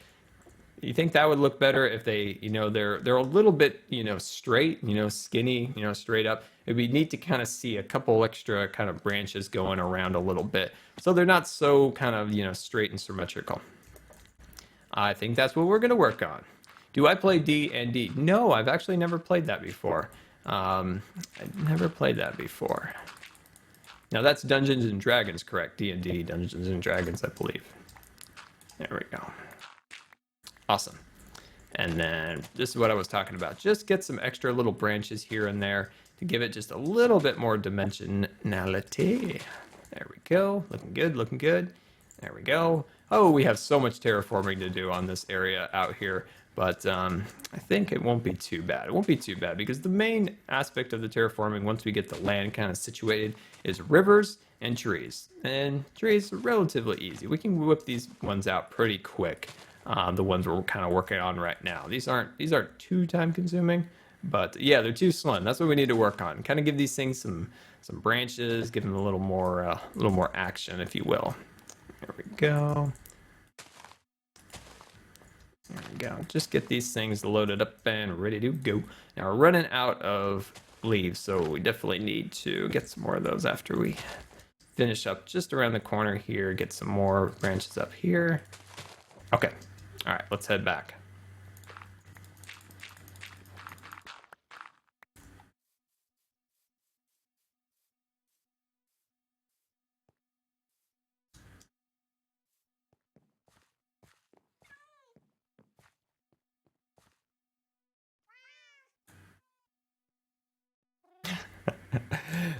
You think that would look better if they, you know, they're a little bit, you know, straight, you know, skinny, you know, straight up. It'd be neat to kind of see a couple extra kind of branches going around a little bit, so they're not so kind of, you know, straight and symmetrical. I think that's what we're going to work on. Do I play D&D? No, I've actually never played that before. I've never played that before. Now that's Dungeons and Dragons, correct? D&D, Dungeons and Dragons, I believe. There we go. Awesome. And then this is what I was talking about. Just get some extra little branches here and there to give it just a little bit more dimensionality. There we go. Looking good, looking good. There we go. Oh, we have so much terraforming to do on this area out here. But I think it won't be too bad. It won't be too bad because the main aspect of the terraforming, once we get the land kind of situated, is rivers and trees. And trees are relatively easy. We can whip these ones out pretty quick. The ones we're kind of working on right now. These aren't too time consuming, but yeah, they're too slim. That's what we need to work on. Kind of give these things some branches, give them a little more action, if you will. There we go. There we go. Just get these things loaded up and ready to go. Now we're running out of leaves, so we definitely need to get some more of those after we finish up just around the corner here. Get some more branches up here. Okay. All right, let's head back.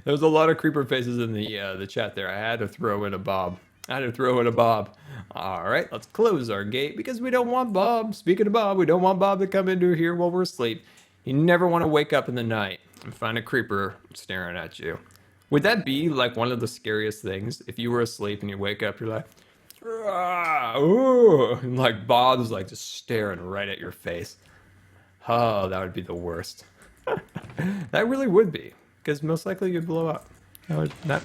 There's a lot of creeper faces in the chat there. I had to throw in a Bob. All right, let's close our gate because we don't want Bob. Speaking of Bob, we don't want Bob to come into here while we're asleep. You never want to wake up in the night and find a creeper staring at you. Would that be like one of the scariest things? If you were asleep and you wake up, you're like, ah, ooh, and like Bob's like just staring right at your face. Oh, that would be the worst. That really would be, because most likely you'd blow up. That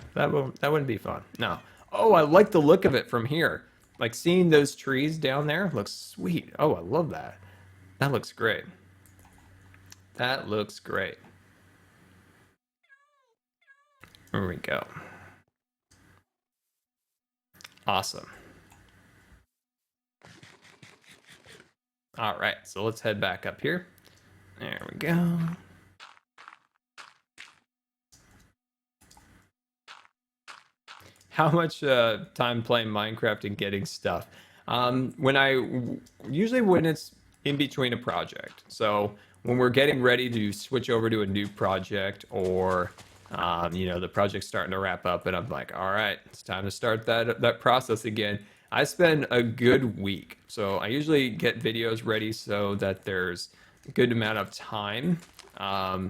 wouldn't be fun. No. Oh, I like the look of it from here. Like seeing those trees down there looks sweet. Oh, I love that. That looks great. That looks great. There we go. Awesome. All right, so let's head back up here. There we go. How much time playing Minecraft and getting stuff? Usually when it's in between a project. So when we're getting ready to switch over to a new project, or the project's starting to wrap up and I'm like, all right, it's time to start that process again. I spend a good week. So I usually get videos ready so that there's, good amount of time.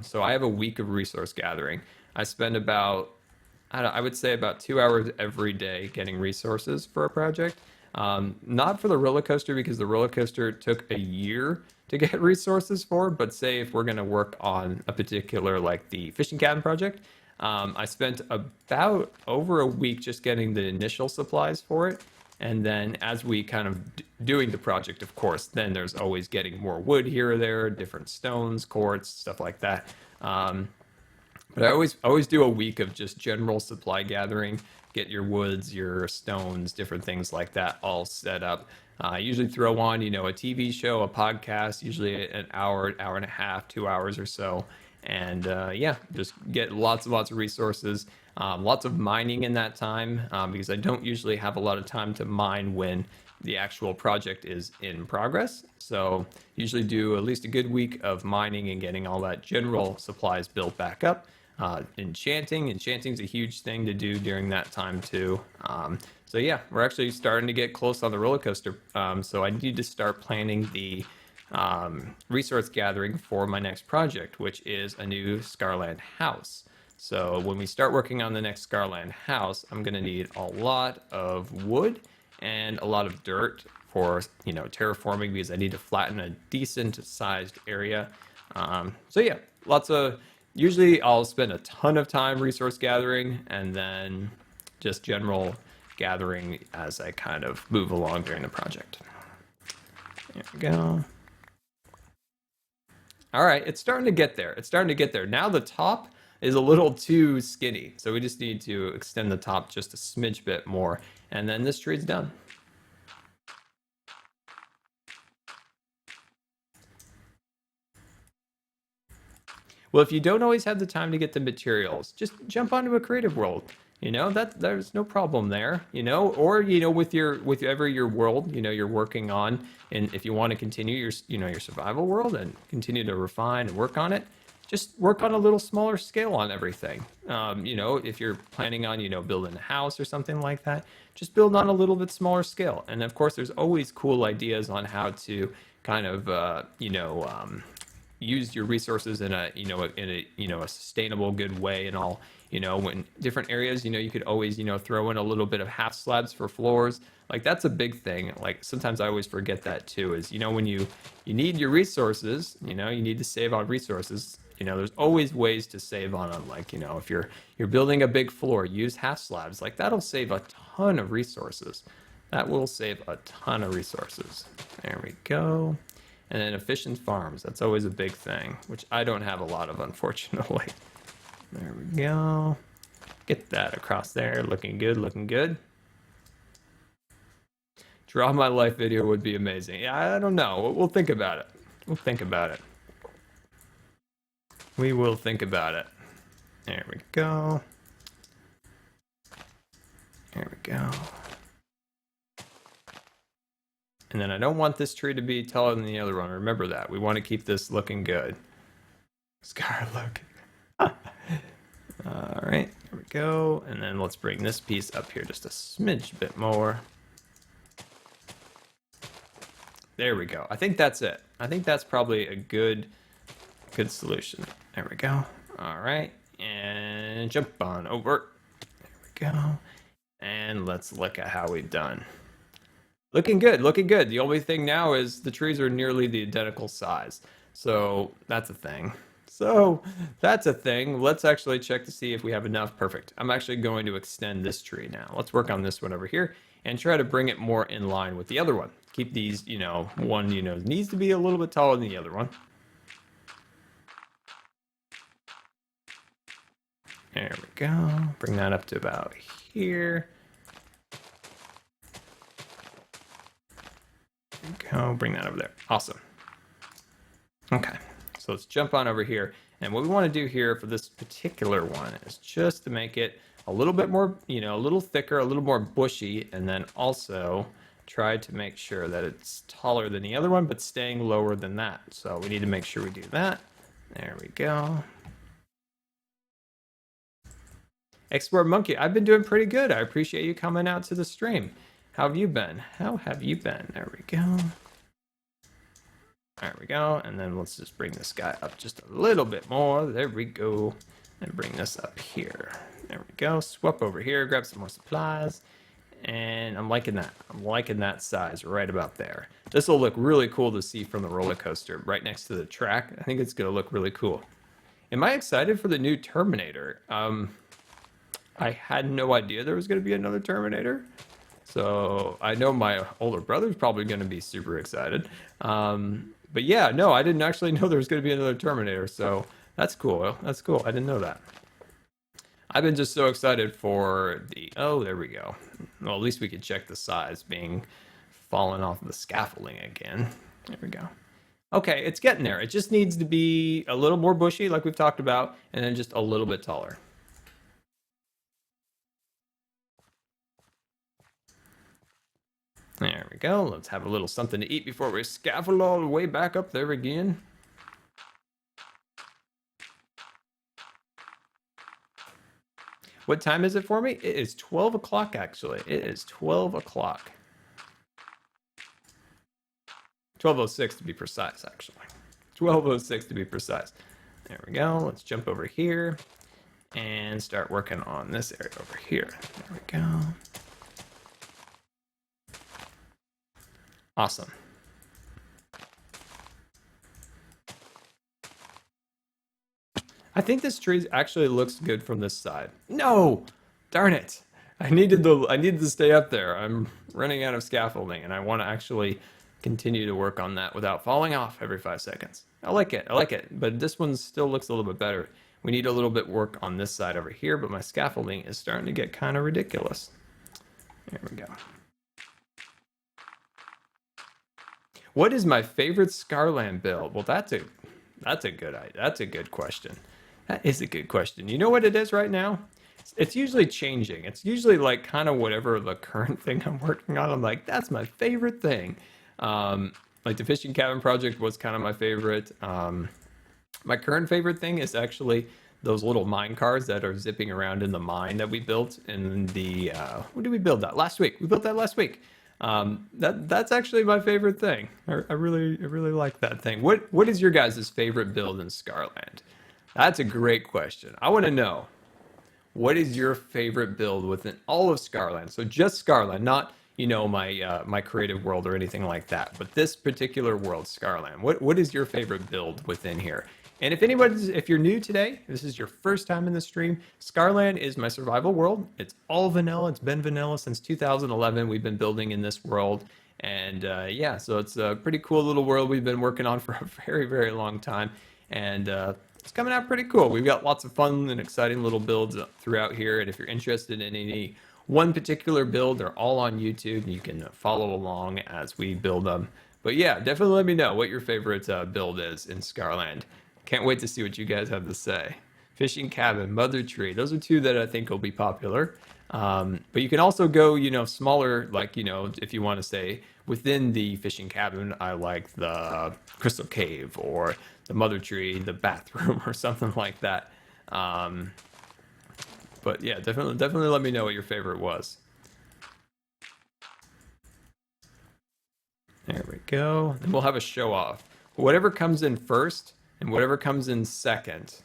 So I have a week of resource gathering. I spend about, I would say about 2 hours every day getting resources for a project. Not for the roller coaster because the roller coaster took a year to get resources for, but say if we're going to work on a particular, like the fishing cabin project, I spent about over a week just getting the initial supplies for it. And then as we kind of doing the project, of course, then there's always getting more wood here or there, different stones, quartz, stuff like that. But I always do a week of just general supply gathering, get your woods, your stones, different things like that all set up. I usually throw on, a TV show, a podcast, usually an hour, hour and a half, 2 hours or so. And yeah, just get lots and lots of resources, lots of mining in that time because I don't usually have a lot of time to mine when the actual project is in progress. So usually do at least a good week of mining and getting all that general supplies built back up. Enchanting's a huge thing to do during that time too. So yeah, we're actually starting to get close on the roller coaster. So I need to start planning the resource gathering for my next project, which is a new Scarland house. So when we start working on the next Scarland house, I'm going to need a lot of wood and a lot of dirt for terraforming because I need to flatten a decent sized area. So yeah, lots of. Usually I'll spend a ton of time resource gathering and then just general gathering as I kind of move along during the project. There we go. All right, it's starting to get there. It's starting to get there. Now the top is a little too skinny, so we just need to extend the top just a smidge bit more, and then this tree's done. Well, if you don't always have the time to get the materials, just jump onto a creative world. That there's no problem there. Or with your world, you're working on, and if you want to continue your survival world and continue to refine and work on it, just work on a little smaller scale on everything. If you're planning on building a house or something like that, just build on a little bit smaller scale. And of course, there's always cool ideas on how to kind of use your resources in a sustainable good way and all. When different areas, you could always throw in a little bit of half slabs for floors. Like that's a big thing. Like sometimes I always forget that too, is when you need your resources, you need to save on resources. There's always ways to save on them. Like if you're building a big floor, use half slabs. Like that'll save a ton of resources. That will save a ton of resources. There we go. And then efficient farms, that's always a big thing, which I don't have a lot of, unfortunately. There we go. Get that across there, looking good, looking good. Draw my life video would be amazing. Yeah, I don't know, we'll think about it. We'll think about it. We will think about it. There we go. There we go. And then I don't want this tree to be taller than the other one. Remember that. We want to keep this looking good. Scar, look. All right, here we go. And then let's bring this piece up here just a smidge bit more. There we go. I think that's it. I think that's probably a good solution. There we go. All right, and jump on over. There we go. And let's look at how we've done. Looking good, looking good. The only thing now is the trees are nearly the identical size. So that's a thing. Let's actually check to see if we have enough. Perfect. I'm actually going to extend this tree now. Let's work on this one over here and try to bring it more in line with the other one. Keep these, one, needs to be a little bit taller than the other one. There we go. Bring that up to about here. Go, bring that over there. Awesome. Okay, so let's jump on over here. And what we want to do here for this particular one is just to make it a little bit more, a little thicker, a little more bushy, and then also try to make sure that it's taller than the other one, but staying lower than that. So we need to make sure we do that. There we go. Export Monkey, I've been doing pretty good. I appreciate you coming out to the stream. How have you been? How have you been? There we go. There we go. And then let's just bring this guy up just a little bit more. There we go. And bring this up here. There we go. Swap over here, grab some more supplies. And I'm liking that. I'm liking that size right about there. This will look really cool to see from the roller coaster right next to the track. I think it's going to look really cool. Am I excited for the new Terminator? I had no idea there was going to be another Terminator. So I know my older brother's probably going to be super excited. But yeah, no, I didn't actually know there was going to be another Terminator. So that's cool. That's cool. I didn't know that. I've been just so excited for the... Oh, there we go. Well, at least we could check the size being fallen off the scaffolding again. There we go. Okay, it's getting there. It just needs to be a little more bushy, like we've talked about, and then just a little bit taller. There we go. Let's have a little something to eat before we scaffold all the way back up there again. What time is it for me? It is 12 o'clock, actually. It is 12 o'clock. 12:06 to be precise, actually. 12:06 to be precise. There we go. Let's jump over here and start working on this area over here. There we go. Awesome. I think this tree actually looks good from this side. No! Darn it. I needed to stay up there. I'm running out of scaffolding and I want to actually continue to work on that without falling off every 5 seconds. I like it, but this one still looks a little bit better. We need a little bit work on this side over here, but my scaffolding is starting to get kind of ridiculous. There we go. What is my favorite Scarland build? Well, that's a good question. That is a good question. You know what it is right now? It's usually changing. It's usually like kind of whatever the current thing I'm working on. I'm like, that's my favorite thing. Like the fishing cabin project was kind of my favorite. My current favorite thing is actually those little mine cars that are zipping around in the mine that we built in the, when did we build that? Last week. We built that last week. That's actually my favorite thing. I really like that thing. What is your guys' favorite build in Scarland? That's a great question. I want to know, what is your favorite build within all of Scarland? So just Scarland, not, you know, my creative world or anything like that, but this particular world, Scarland. What is your favorite build within here? And if you're new today, this is your first time in the stream, Scarland is my survival world. It's all vanilla. It's been vanilla since 2011. We've been building in this world. And yeah, so it's a pretty cool little world we've been working on for a very, very long time. And it's coming out pretty cool. We've got lots of fun and exciting little builds throughout here. And if you're interested in any one particular build, they're all on YouTube. And you can follow along as we build them. But yeah, definitely let me know what your favorite build is in Scarland. Can't wait to see what you guys have to say. Fishing cabin, mother tree. Those are two that I think will be popular. But you can also go, you know, smaller, like, you know, if you want to say within the fishing cabin, I like the crystal cave or the mother tree, the bathroom or something like that. But yeah, definitely let me know what your favorite was. There we go. And we'll have a show off. Whatever comes in first and whatever comes in second,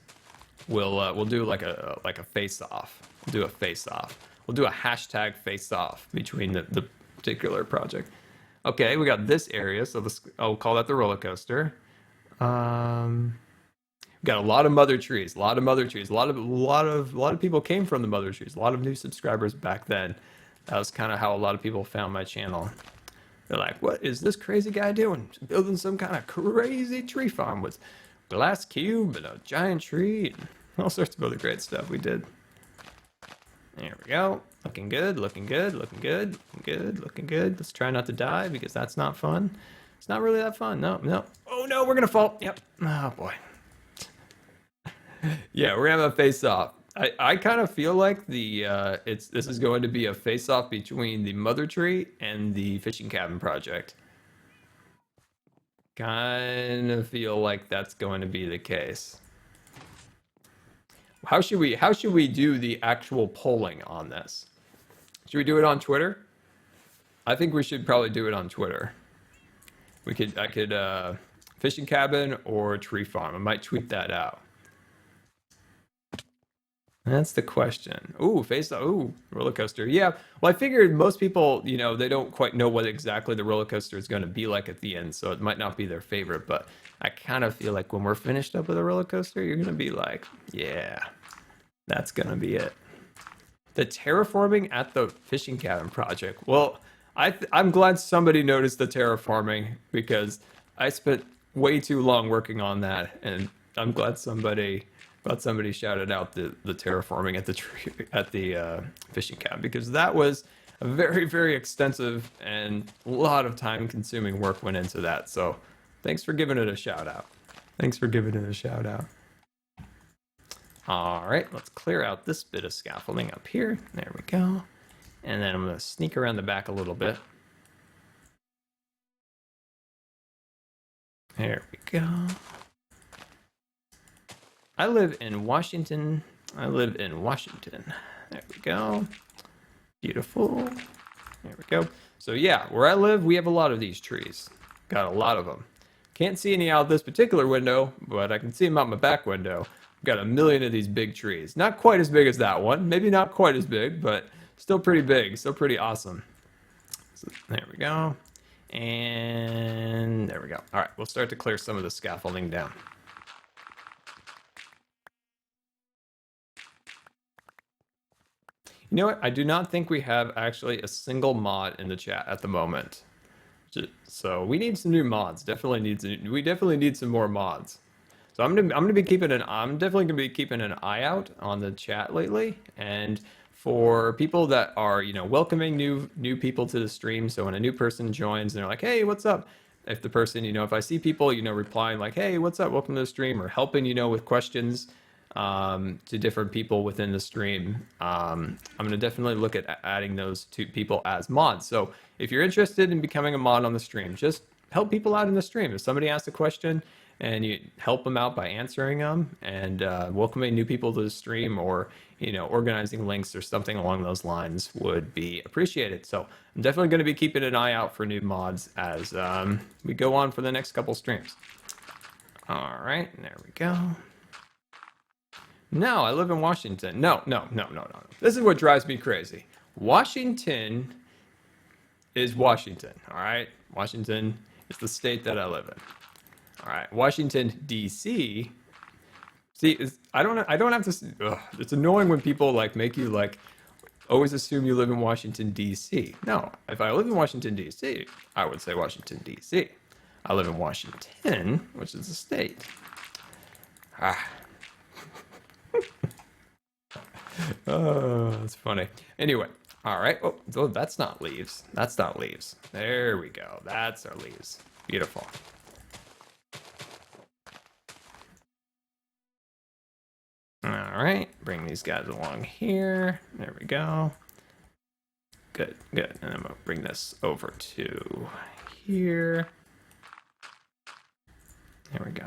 we'll do like a face off. We'll do a face off. We'll do a hashtag face off between the particular project. Okay, we got this area, so I'll call that the roller coaster. We got a lot of mother trees. A lot of people came from the mother trees. A lot of new subscribers back then. That was kind of how a lot of people found my channel. They're like, what is this crazy guy doing? Building some kind of crazy tree farm with glass cube and a giant tree and all sorts of other great stuff we did. There we go. Looking good, looking good, looking good, looking good, looking good. Let's try not to die because that's not fun. It's not really that fun. No. Oh no, we're gonna fall. Yep. Oh boy. Yeah, we're gonna have a face off. I kind of feel like this is going to be a face off between the mother tree and the fishing cabin project. Kind of feel like that's going to be the case. How should we do the actual polling on this? Should we do it on Twitter? I think we should probably do it on Twitter. I could fishing cabin or tree farm? I might tweet that out. That's the question. Ooh, roller coaster. Yeah. Well, I figured most people, they don't quite know what exactly the roller coaster is going to be like at the end, so it might not be their favorite. But I kind of feel like when we're finished up with a roller coaster, you're going to be like, yeah, that's going to be it. The terraforming at the fishing cabin project. Well, I'm glad somebody noticed the terraforming because I spent way too long working on that, and I'm glad somebody shouted out the terraforming at the tree at the fishing cabin because that was a very very extensive and a lot of time consuming work went into that. So thanks for giving it a shout out. Thanks for giving it a shout out. All right, let's clear out this bit of scaffolding up here. There we go. And then I'm going to sneak around the back a little bit. There we go. I live in Washington. There we go. Beautiful. There we go. So yeah, where I live, we have a lot of these trees. Got a lot of them. Can't see any out this particular window, but I can see them out my back window. Got a million of these big trees. Not quite as big as that one. Maybe not quite as big, but still pretty big. Still pretty awesome. So there we go. And there we go. All right, we'll start to clear some of the scaffolding down. You know what? I do not think we have actually a single mod in the chat at the moment. So we need some new mods. We definitely need some more mods. So I'm definitely gonna be keeping an eye out on the chat lately, and for people that are welcoming new people to the stream. So when a new person joins, and they're like, "Hey, what's up?" If the person if I see people replying like, "Hey, what's up? Welcome to the stream," or helping with questions to different people within the stream, I'm gonna definitely look at adding those two people as mods. So if you're interested in becoming a mod on the stream, just help people out in the stream. If somebody asks a question, and you help them out by answering them and welcoming new people to the stream, or organizing links or something along those lines would be appreciated. So I'm definitely going to be keeping an eye out for new mods as we go on for the next couple streams. All right, there we go. No, I live in Washington. No. This is what drives me crazy. Washington is Washington. All right, Washington is the state that I live in. All right, Washington D.C. See, I don't have to. Ugh, it's annoying when people make you always assume you live in Washington D.C. No, if I live in Washington D.C., I would say Washington D.C. I live in Washington, which is a state. Oh, that's funny. Anyway, all right. Oh, that's not leaves. That's not leaves. There we go. That's our leaves. Beautiful. All right, bring these guys along here. There we go. Good. And I'm gonna bring this over to here. There we go.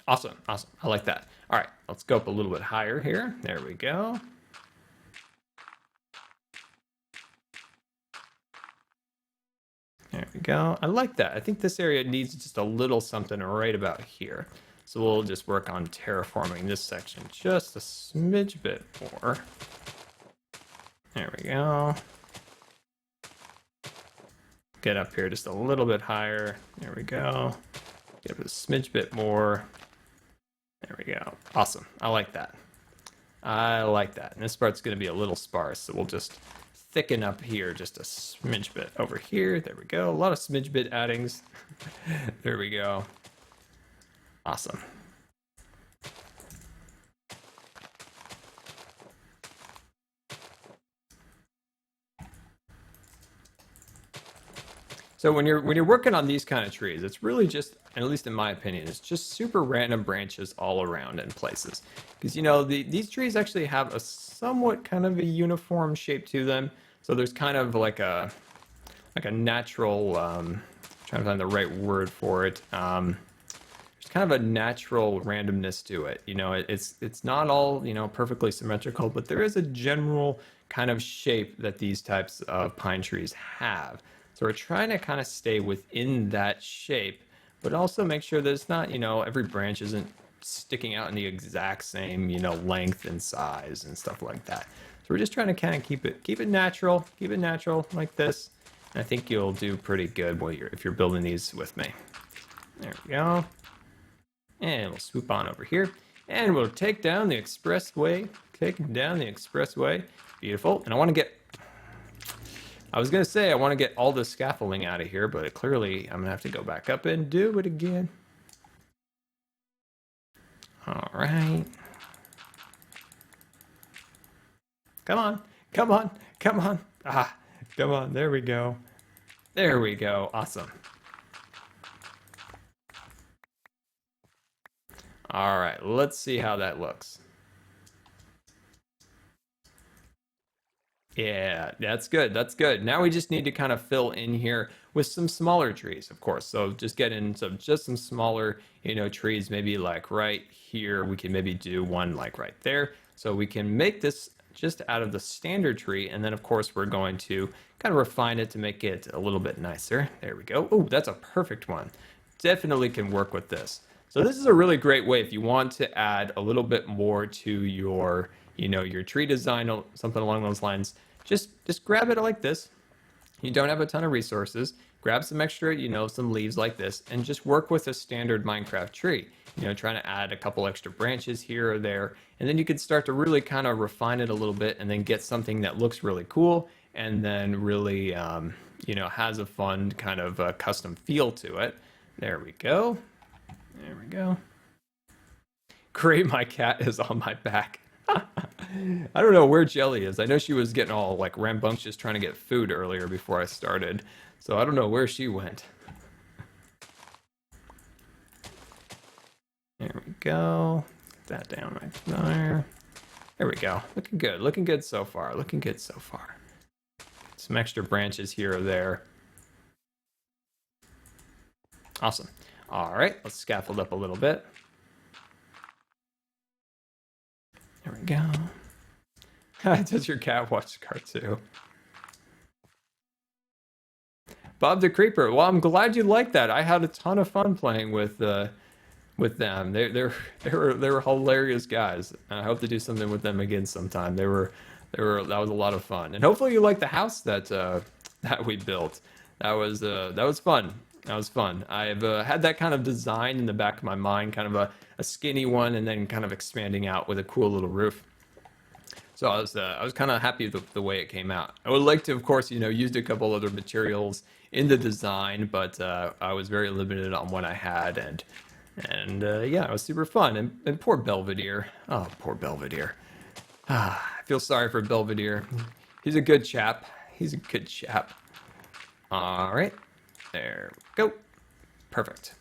Awesome. I like that. All right, let's go up a little bit higher here. There we go. There we go. I like that. I think this area needs just a little something right about here. So we'll just work on terraforming this section just a smidge bit more. There we go. Get up here just a little bit higher. There we go. Get up a smidge bit more. There we go. Awesome. I like that. And this part's going to be a little sparse, so we'll just thicken up here just a smidge bit over here. There we go. A lot of smidge bit addings. There we go. Awesome. So when you're working on these kind of trees, it's really just, at least in my opinion, it's just super random branches all around in places. Because these trees actually have a somewhat kind of a uniform shape to them. So there's kind of like a natural, trying to find the right word for it. There's kind of a natural randomness to it. You know, it's not all, you know, perfectly symmetrical, but there is a general kind of shape that these types of pine trees have. So we're trying to kind of stay within that shape, but also make sure that it's not, you know, every branch isn't sticking out in the exact same, you know, length and size and stuff like that. So we're just trying to kind of keep it natural like this. And I think you'll do pretty good if you're building these with me. There we go. And we'll swoop on over here. And we'll take down the expressway. Taking down the expressway. Beautiful. And I want to get... I was going to say I want to get all the scaffolding out of here, but clearly I'm going to have to go back up and do it again. All right. Come on. Come on. Come on. Ah, come on. There we go. There we go. Awesome. All right, let's see how that looks. Yeah, that's good. That's good. Now we just need to kind of fill in here with some smaller trees, of course. So just get in some smaller, you know, trees, maybe like right here. We can maybe do one like right there. So we can make this just out of the standard tree. And then of course, we're going to kind of refine it to make it a little bit nicer. There we go. Oh, that's a perfect one. Definitely can work with this. So this is a really great way if you want to add a little bit more to your, you know, your tree design, something along those lines. Just grab it like this. You don't have a ton of resources. Grab some extra, you know, some leaves like this, and just work with a standard Minecraft tree. You know, trying to add a couple extra branches here or there, and then you can start to really kind of refine it a little bit, and then get something that looks really cool, and then really, you know, has a fun kind of custom feel to it. There we go. There we go. Great, my cat is on my back. I don't know where Jelly is. I know she was getting all like rambunctious trying to get food earlier before I started. So I don't know where she went. There we go. Get that down right there. There we go. Looking good. Looking good so far. Looking good so far. Some extra branches here or there. Awesome. All right, let's scaffold up a little bit. There we go. Does your cat watch Scar too? Bob the Creeper. Well, I'm glad you liked that. I had a ton of fun playing with them. They were hilarious guys. I hope to do something with them again sometime. That was a lot of fun. And hopefully you like the house that we built. That was fun. That was fun. I've had that kind of design in the back of my mind, kind of a skinny one, and then kind of expanding out with a cool little roof. So I was kind of happy with the way it came out. I would like to, of course, you know, used a couple other materials in the design, but I was very limited on what I had, and yeah, it was super fun. And poor Belvedere. Oh, poor Belvedere. I feel sorry for Belvedere. He's a good chap. He's a good chap. All right. There we go. Perfect.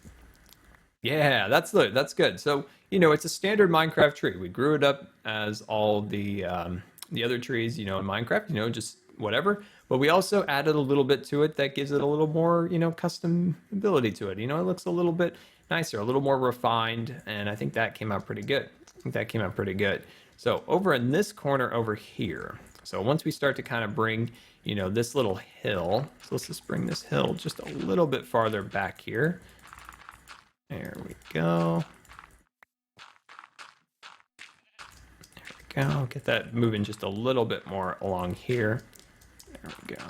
Yeah, that's good. So, you know, it's a standard Minecraft tree. We grew it up as all the other trees, you know, in Minecraft, you know, just whatever. But we also added a little bit to it that gives it a little more, you know, custom ability to it. You know, it looks a little bit nicer, a little more refined, and I think that came out pretty good. So over in this corner over here, so once we start to kind of bring, you know, this little hill, so let's just bring this hill just a little bit farther back here. There we go. There we go. Get that moving just a little bit more along here. There we go.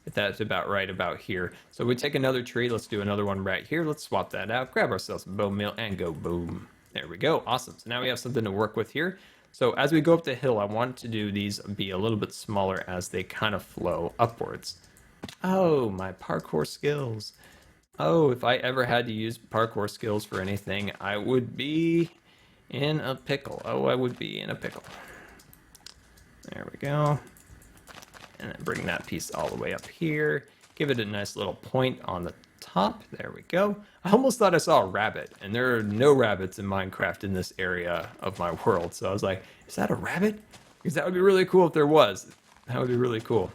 Get that about right about here. So we take another tree. Let's do another one right here. Let's swap that out. Grab ourselves some bone meal and go boom. There we go. Awesome. So now we have something to work with here. So as we go up the hill, I want to do these be a little bit smaller as they kind of flow upwards. Oh, my parkour skills. Oh, if I ever had to use parkour skills for anything, I would be in a pickle. Oh, I would be in a pickle. There we go. And then bring that piece all the way up here. Give it a nice little point on the top. There we go. I almost thought I saw a rabbit, and there are no rabbits in Minecraft in this area of my world. So I was like, is that a rabbit? Because that would be really cool if there was. That would be really cool.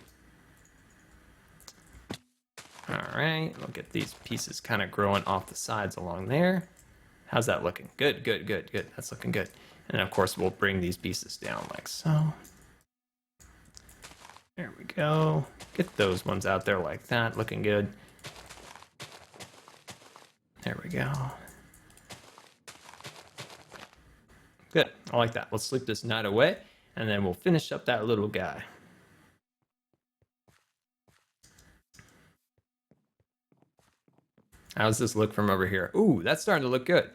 All right. right, we'll get these pieces kind of growing off the sides along there. How's that looking? Good, good, good, good. That's looking good. And of course, we'll bring these pieces down like so. There we go. Get those ones out there like that, looking good. There we go. Good, I like that. Let's sleep this night away, and then we'll finish up that little guy. How does this look from over here? Ooh, that's starting to look good.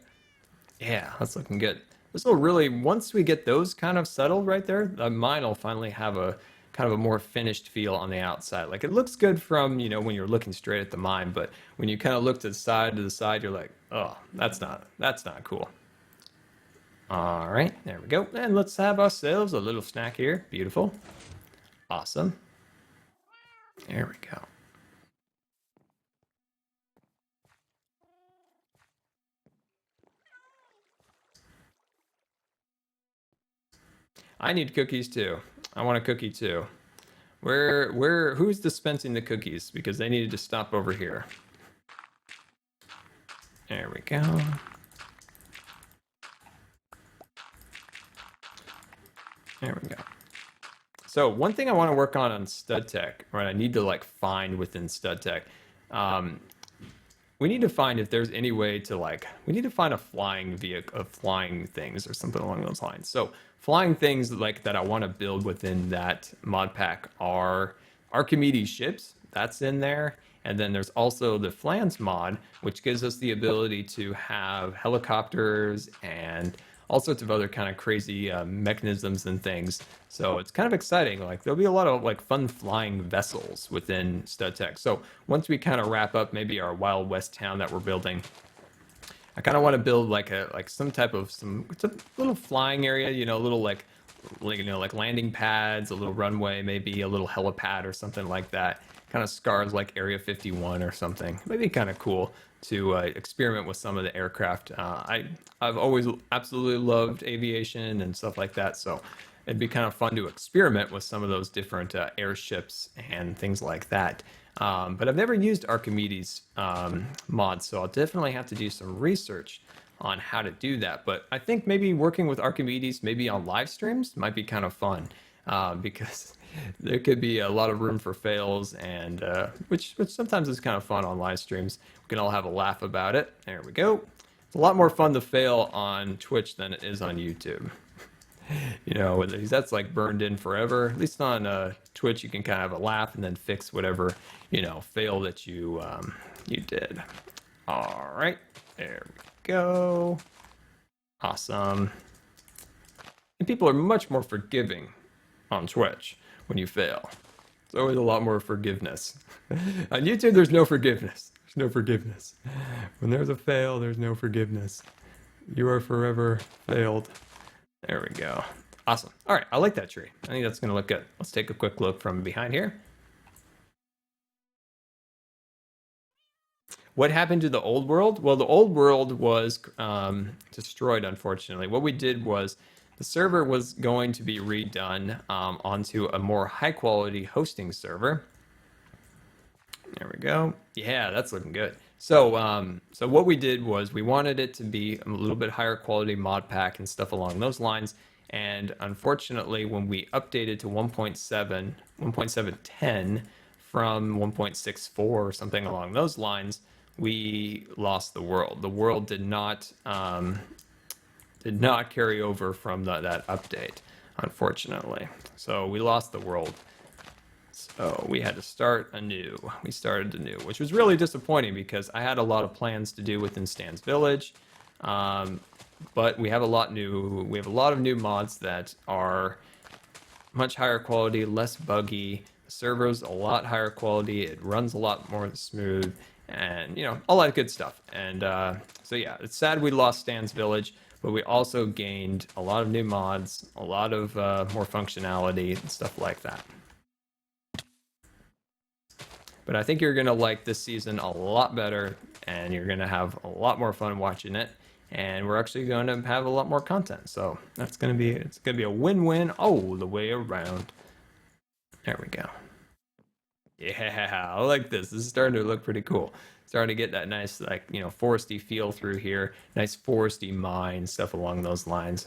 Yeah, that's looking good. This will really, once we get those kind of settled right there, the mine will finally have a kind of a more finished feel on the outside. Like it looks good from, you know, when you're looking straight at the mine, but when you kind of look to the side, you're like, oh, that's not cool. All right, there we go. And let's have ourselves a little snack here. Beautiful. Awesome. There we go. I need cookies too. I want a cookie too. Who's dispensing the cookies? Because they needed to stop over here. There we go. There we go. So one thing I want to work on stud tech, right? I need to like find within stud tech. We need to find if there's any way to like, we need to find a flying vehicle, of flying things or something along those lines. So flying things like that I want to build within that mod pack are Archimedes ships. That's in there. And then there's also the Flans mod, which gives us the ability to have helicopters and all sorts of other kind of crazy mechanisms and things. So it's kind of exciting. Like there'll be a lot of like fun flying vessels within stud tech. So once we kind of wrap up maybe our Wild West town that we're building, I kind of want to build like some type of it's a little flying area, you know, a little like landing pads, a little runway, maybe a little helipad or something like that. Kind of scars like Area 51 or something. Maybe kind of cool to experiment with some of the aircraft. I've always absolutely loved aviation and stuff like that, so it'd be kind of fun to experiment with some of those different airships and things like that. But I've never used Archimedes mods, so I'll definitely have to do some research on how to do that. But I think maybe working with Archimedes maybe on live streams might be kind of fun because there could be a lot of room for fails, and which sometimes is kind of fun on live streams. We can all have a laugh about it. There we go. It's a lot more fun to fail on Twitch than it is on YouTube. You know, that's like burned in forever. At least on Twitch, you can kind of have a laugh and then fix whatever, you know, fail that you did. All right, there we go. Awesome. And people are much more forgiving on Twitch when you fail. There's always a lot more forgiveness. On YouTube, there's no forgiveness. There's no forgiveness. When there's a fail, there's no forgiveness. You are forever failed. There we go. Awesome. All right, I like that tree. I think that's going to look good. Let's take a quick look from behind here. What happened to the old world? Well, the old world was destroyed, unfortunately. What we did was the server was going to be redone onto a more high-quality hosting server. There we go. Yeah, that's looking good. So, so what we did was we wanted it to be a little bit higher quality mod pack and stuff along those lines. And unfortunately, when we updated to 1.7.10 from 1.64 or something along those lines, we lost the world. The world did not carry over from that update, unfortunately. So we lost the world. So we had to start anew. We started anew, which was really disappointing because I had a lot of plans to do within Stan's Village. But we have a lot of new mods that are much higher quality, less buggy. The server's a lot higher quality. It runs a lot more smooth, and you know, all that good stuff. And so yeah, it's sad we lost Stan's Village, but we also gained a lot of new mods, a lot of more functionality and stuff like that. But I think you're gonna like this season a lot better, and you're gonna have a lot more fun watching it. And we're actually going to have a lot more content, so it's gonna be a win-win all the way around. There we go. Yeah, I like this. This is starting to look pretty cool. Starting to get that nice, like, foresty feel through here. Nice foresty mine, stuff along those lines.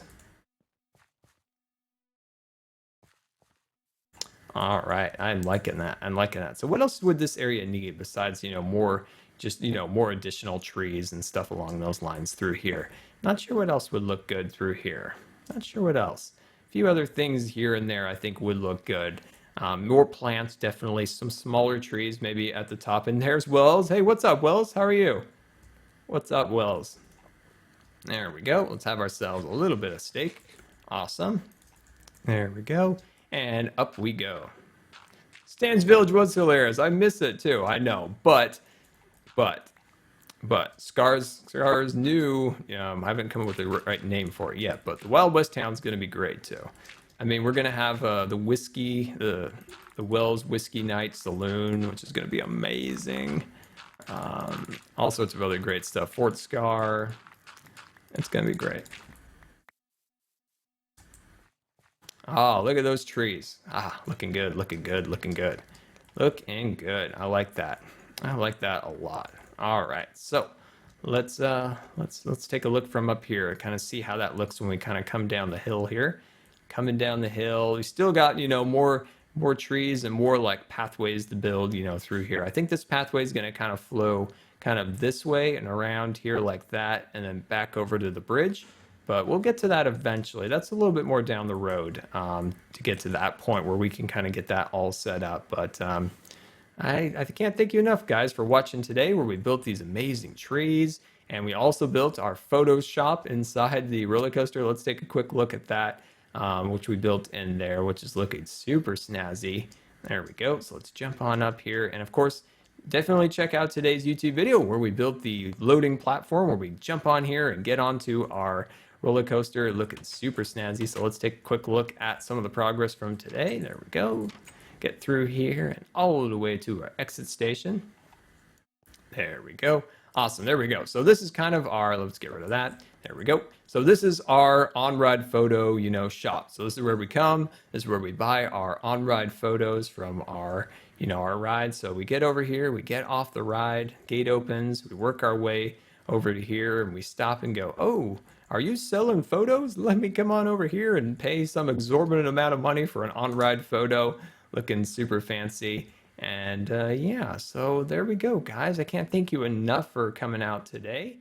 All right, I'm liking that. I'm liking that. So what else would this area need besides, more just, more additional trees and stuff along those lines through here? Not sure what else would look good through here. Not sure what else. A few other things here and there I think would look good. More plants, definitely. Some smaller trees maybe at the top. And there's Wells. Hey, what's up, Wells? How are you? What's up, Wells? There we go. Let's have ourselves a little bit of steak. Awesome. There we go. And up we go. Stan's Village was hilarious. I miss it too. I know, but, Scar's new. I haven't come up with the right name for it yet, but the Wild West town's gonna be great too. I mean, we're gonna have the whiskey, the Wells Whiskey Night Saloon, which is gonna be amazing. All sorts of other great stuff. Fort Scar. It's gonna be great. Oh, look at those trees. Ah, looking good, looking good, looking good. Looking good. I like that. I like that a lot. All right. So, let's take a look from up here, kind of see how that looks when we kind of come down the hill here. Coming down the hill, we still got, more trees and more like pathways to build, through here. I think this pathway is going to kind of flow kind of this way and around here like that and then back over to the bridge. But we'll get to that eventually. That's a little bit more down the road to get to that point where we can kind of get that all set up. But I can't thank you enough, guys, for watching today where we built these amazing trees. And we also built our photo shop inside the roller coaster. Let's take a quick look at that, which we built in there, which is looking super snazzy. There we go. So let's jump on up here. And of course, definitely check out today's YouTube video where we built the loading platform where we jump on here and get onto our roller coaster looking super snazzy. So let's take a quick look at some of the progress from today. There we go. Get through here and all the way to our exit station. There we go. Awesome. There we go. So this is kind of our, let's get rid of that. There we go. So this is our on-ride photo, shop. So this is where we come. This is where we buy our on-ride photos from our, our ride. So we get over here, we get off the ride, gate opens, we work our way over to here and we stop and go, oh, are you selling photos? Let me come on over here and pay some exorbitant amount of money for an on-ride photo looking super fancy. And yeah, so there we go, guys. I can't thank you enough for coming out today.